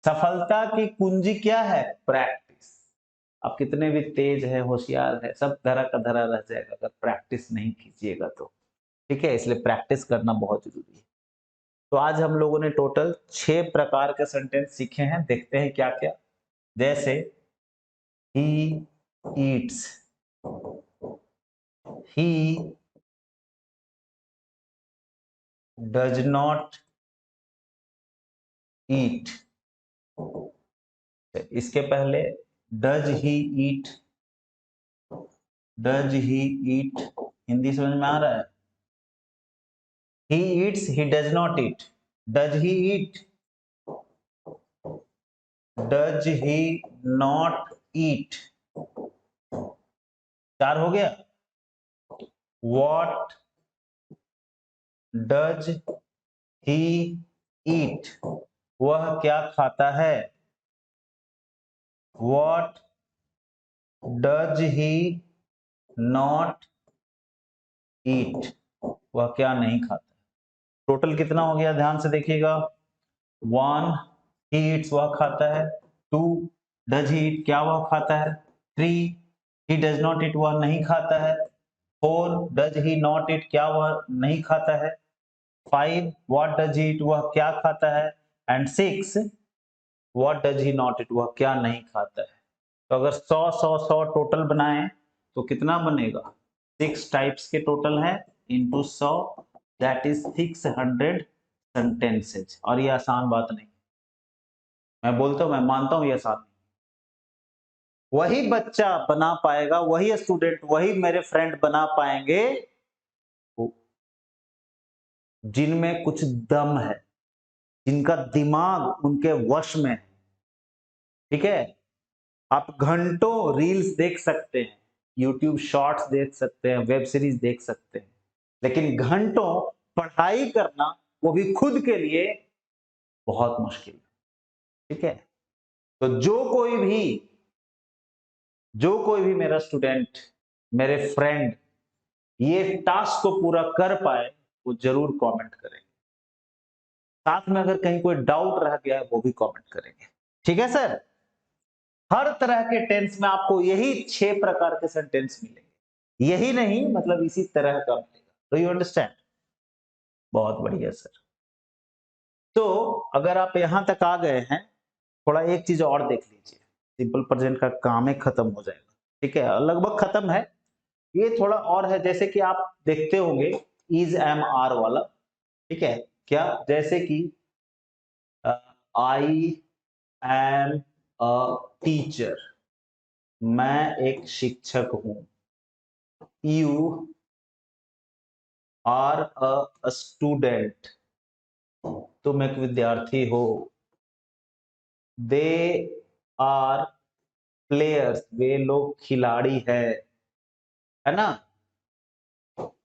सफलता की कुंजी क्या है? प्रैक्टिस। आप कितने भी तेज है, होशियार है, सब धरा का धरा रह जाएगा अगर प्रैक्टिस नहीं कीजिएगा तो। ठीक है, इसलिए प्रैक्टिस करना बहुत जरूरी है। तो आज हम लोगों ने टोटल 6 प्रकार के सेंटेंस सीखे हैं। देखते हैं क्या क्या। जैसे he eats, he does not eat। इसके पहले does he eat, does he eat, Hindi समझ में आ रहा है? he eats, he does not eat, does he eat, does he not eat। 4 हो गया। what does he eat, वह क्या खाता है। what does he not eat, वह क्या नहीं खाता। टोटल कितना हो गया, ध्यान से देखिएगा। 1 he eats, वह खाता है। 2 does he eat, क्या वह खाता है। 3 he does not eat, वह नहीं खाता है। 4 does he not eat, क्या वह नहीं खाता है। 5 what does he eat, वह क्या खाता है। And 6 what does he not eat, वह क्या नहीं खाता है। तो अगर 100 टोटल बनाएं तो कितना बनेगा? 6 टाइप्स के टोटल है इंटू 100, दैट इज 600 सेंटेंसेज। और ये आसान बात नहीं, मैं बोलता हूं, मैं मानता हूं ये आसान नहीं। वही बच्चा बना पाएगा, वही स्टूडेंट, वही मेरे फ्रेंड बना पाएंगे जिनमें कुछ दम है, जिनका दिमाग उनके वश में है। ठीक है, आप घंटों रील्स देख सकते हैं, यूट्यूब शॉर्ट्स देख सकते हैं, वेब सीरीज देख सकते हैं, लेकिन घंटों पढ़ाई करना, वो भी खुद के लिए, बहुत मुश्किल है। ठीक है, तो जो कोई भी मेरा स्टूडेंट, मेरे फ्रेंड ये टास्क को पूरा कर पाए, वो जरूर कमेंट करें। साथ में अगर कहीं कोई डाउट रह गया है वो भी कमेंट करेंगे। ठीक है सर? हर तरह के टेंस में आपको यही 6 प्रकार के सेंटेंस मिलेंगे, यही नहीं मतलब इसी तरह का मिलेगा। Do you understand? बहुत बढ़िया सर। तो अगर आप यहां तक आ गए हैं, थोड़ा एक चीज और देख लीजिए, सिंपल प्रेजेंट का काम ही खत्म हो जाएगा। ठीक है, लगभग खत्म है। ये थोड़ा और है, जैसे कि आप देखते होंगे इज एम आर वाला। ठीक है, क्या? जैसे कि आई एम अ टीचर, मैं एक शिक्षक हूं। यू आर अ स्टूडेंट, तुम एक विद्यार्थी हो। दे आर प्लेयर्स, वे लोग खिलाड़ी है ना?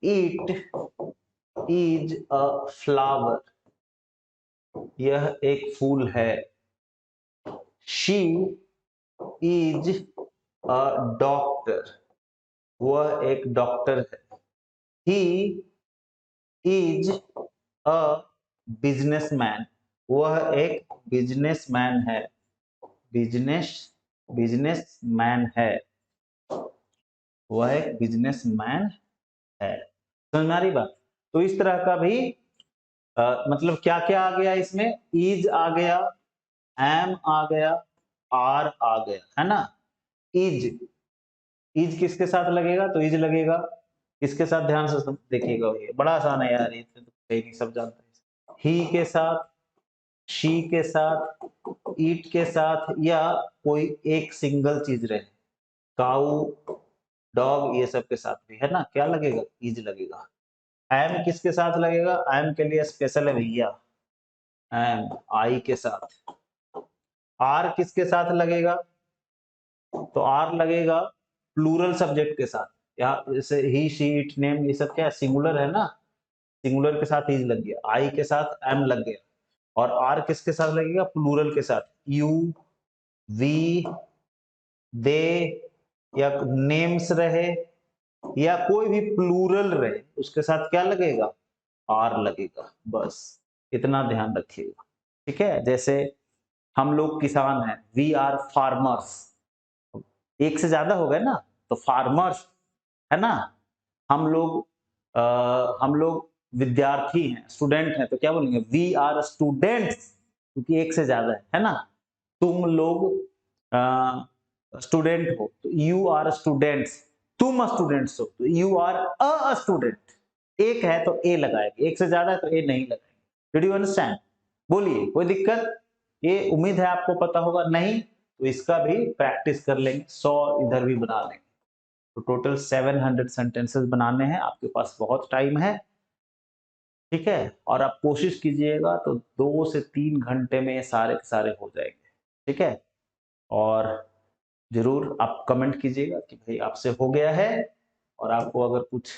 इट इज अ फ्लावर, यह एक फूल है। शी इज अ डॉक्टर, वह एक डॉक्टर है। ही इज अ बिजनेसमैन, वह एक बिजनेसमैन है। बिजनेस बिजनेसमैन है, वह एक बिजनेसमैन है। समझ में आ रही बात? तो इस तरह का भी मतलब क्या क्या आ गया इसमें? इज आ गया, एम आ गया, आर आ गया, है ना? इज, इज किसके साथ लगेगा? तो इज लगेगा। किसके साथ? ध्यान से देखिएगा, ये बड़ा आसान है यार, ये तो कहीं नहीं, सब जानते हैं। ही के साथ, शी के साथ, ईट के साथ, या कोई एक सिंगल चीज रहे, काऊ, डॉग, ये सब के साथ भी, है ना? क्या लगेगा? इज लगेगा। एम किसके साथ लगेगा? एम के लिए स्पेशल है भैया, एम आई के साथ। आर किसके साथ लगेगा? तो आर लगेगा प्लूरल सब्जेक्ट के साथ। यहाँ जैसे ही, शी, इट, नेम, ये सब क्या है? सिंगुलर है ना? सिंगुलर के साथ इज लग गया, आई के साथ एम लग गया। और आर किसके साथ लगेगा? प्लूरल के साथ। यू, वी, दे, या नेम्स रहे, या कोई भी प्लूरल रहे, उसके साथ क्या लगेगा? आर लगेगा। बस इतना ध्यान रखिएगा। ठीक है, जैसे हम लोग किसान हैं, वी आर फार्मर्स, एक से ज्यादा हो गए ना, तो फार्मर्स, है ना? हम लोग हम लोग विद्यार्थी हैं, स्टूडेंट हैं, तो क्या बोलेंगे? वी आर स्टूडेंट्स, क्योंकि एक से ज्यादा है ना? तुम लोग स्टूडेंट हो, तो यू आर स्टूडेंट्स। तुम स्टूडेंट्स हो, तो यू आर अ स्टूडेंट। एक है तो ए लगाएंगे, एक से ज्यादा है तो ए नहीं लगाएंगे। Did you understand? बोलिए, कोई दिक्कत? ये उम्मीद है आपको पता होगा। नहीं तो इसका भी प्रैक्टिस कर लेंगे, 100 इधर भी बना लेंगे। तो टोटल 700 सेंटेंसेस बनाने हैं, आपके पास बहुत टाइम है। ठीक है, और आप कोशिश कीजिएगा तो 2 से 3 घंटे में ये सारे के सारे हो जाएंगे। ठीक है, और जरूर आप कमेंट कीजिएगा कि भाई आपसे हो गया है, और आपको अगर कुछ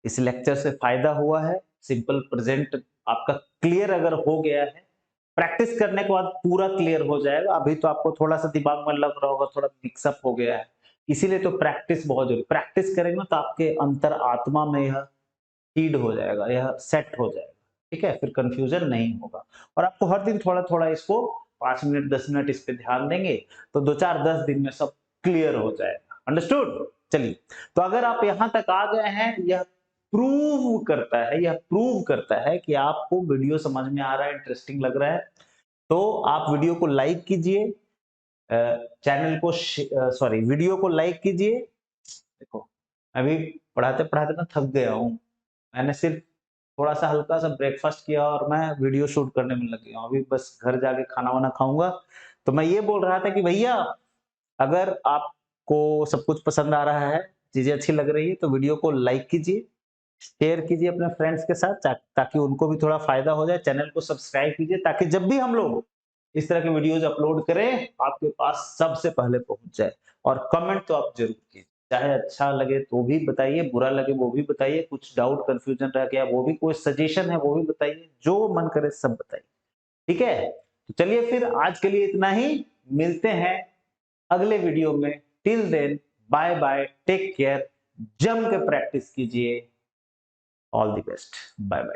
इस लेक्चर से फायदा हुआ है, सिंपल प्रेजेंट आपका क्लियर अगर हो गया है, प्रैक्टिस करने के बाद पूरा क्लियर हो जाएगा। अभी तो आपको थोड़ा सा दिमाग में लग रहा होगा, थोड़ा मिक्सअप हो गया है, इसीलिए तो प्रैक्टिस बहुत जरूरी। प्रैक्टिस करेंगे ना तो आपके अंतर आत्मा में यह फीड हो जाएगा, यह सेट हो जाएगा। ठीक है, फिर कंफ्यूजन नहीं होगा। और आपको हर दिन थोड़ा थोड़ा इसको 5 मिनट 10 मिनट इस पे ध्यान देंगे तो 2 4 10 दिन में सब क्लियर हो जाएगा। अंडरस्टूड? चलिए, तो अगर आप यहां तक आ गए हैं, यह प्रूव करता है कि आपको वीडियो समझ में आ रहा है, इंटरेस्टिंग लग रहा है। तो आप वीडियो को लाइक कीजिए, चैनल को सॉरी वीडियो को लाइक कीजिए। देखो, अभी पढ़ाते पढ़ाते ना थक गया हूँ, मैंने सिर्फ थोड़ा सा हल्का सा ब्रेकफास्ट किया और मैं वीडियो शूट करने में लग गया हूँ। अभी बस घर जाके खाना वाना खाऊंगा। तो मैं ये बोल रहा था कि भैया, अगर आपको सब कुछ पसंद आ रहा है, चीजें अच्छी लग रही है, तो वीडियो को लाइक कीजिए, शेयर कीजिए अपने फ्रेंड्स के साथ, ताकि उनको भी थोड़ा फायदा हो जाए। चैनल को सब्सक्राइब कीजिए, ताकि जब भी हम लोग इस तरह के वीडियोज अपलोड करें, आपके पास सबसे पहले पहुंच जाए। और कमेंट तो आप जरूर कीजिए, चाहे अच्छा लगे तो भी बताइए, बुरा लगे वो भी बताइए, कुछ डाउट कंफ्यूजन रह गया वो भी, कोई सजेशन है वो भी बताइए, जो मन करे सब बताइए। ठीक है, तो चलिए फिर आज के लिए इतना ही, मिलते हैं अगले वीडियो में। Till then, bye bye, take care, जम के प्रैक्टिस कीजिए। All the best, bye bye.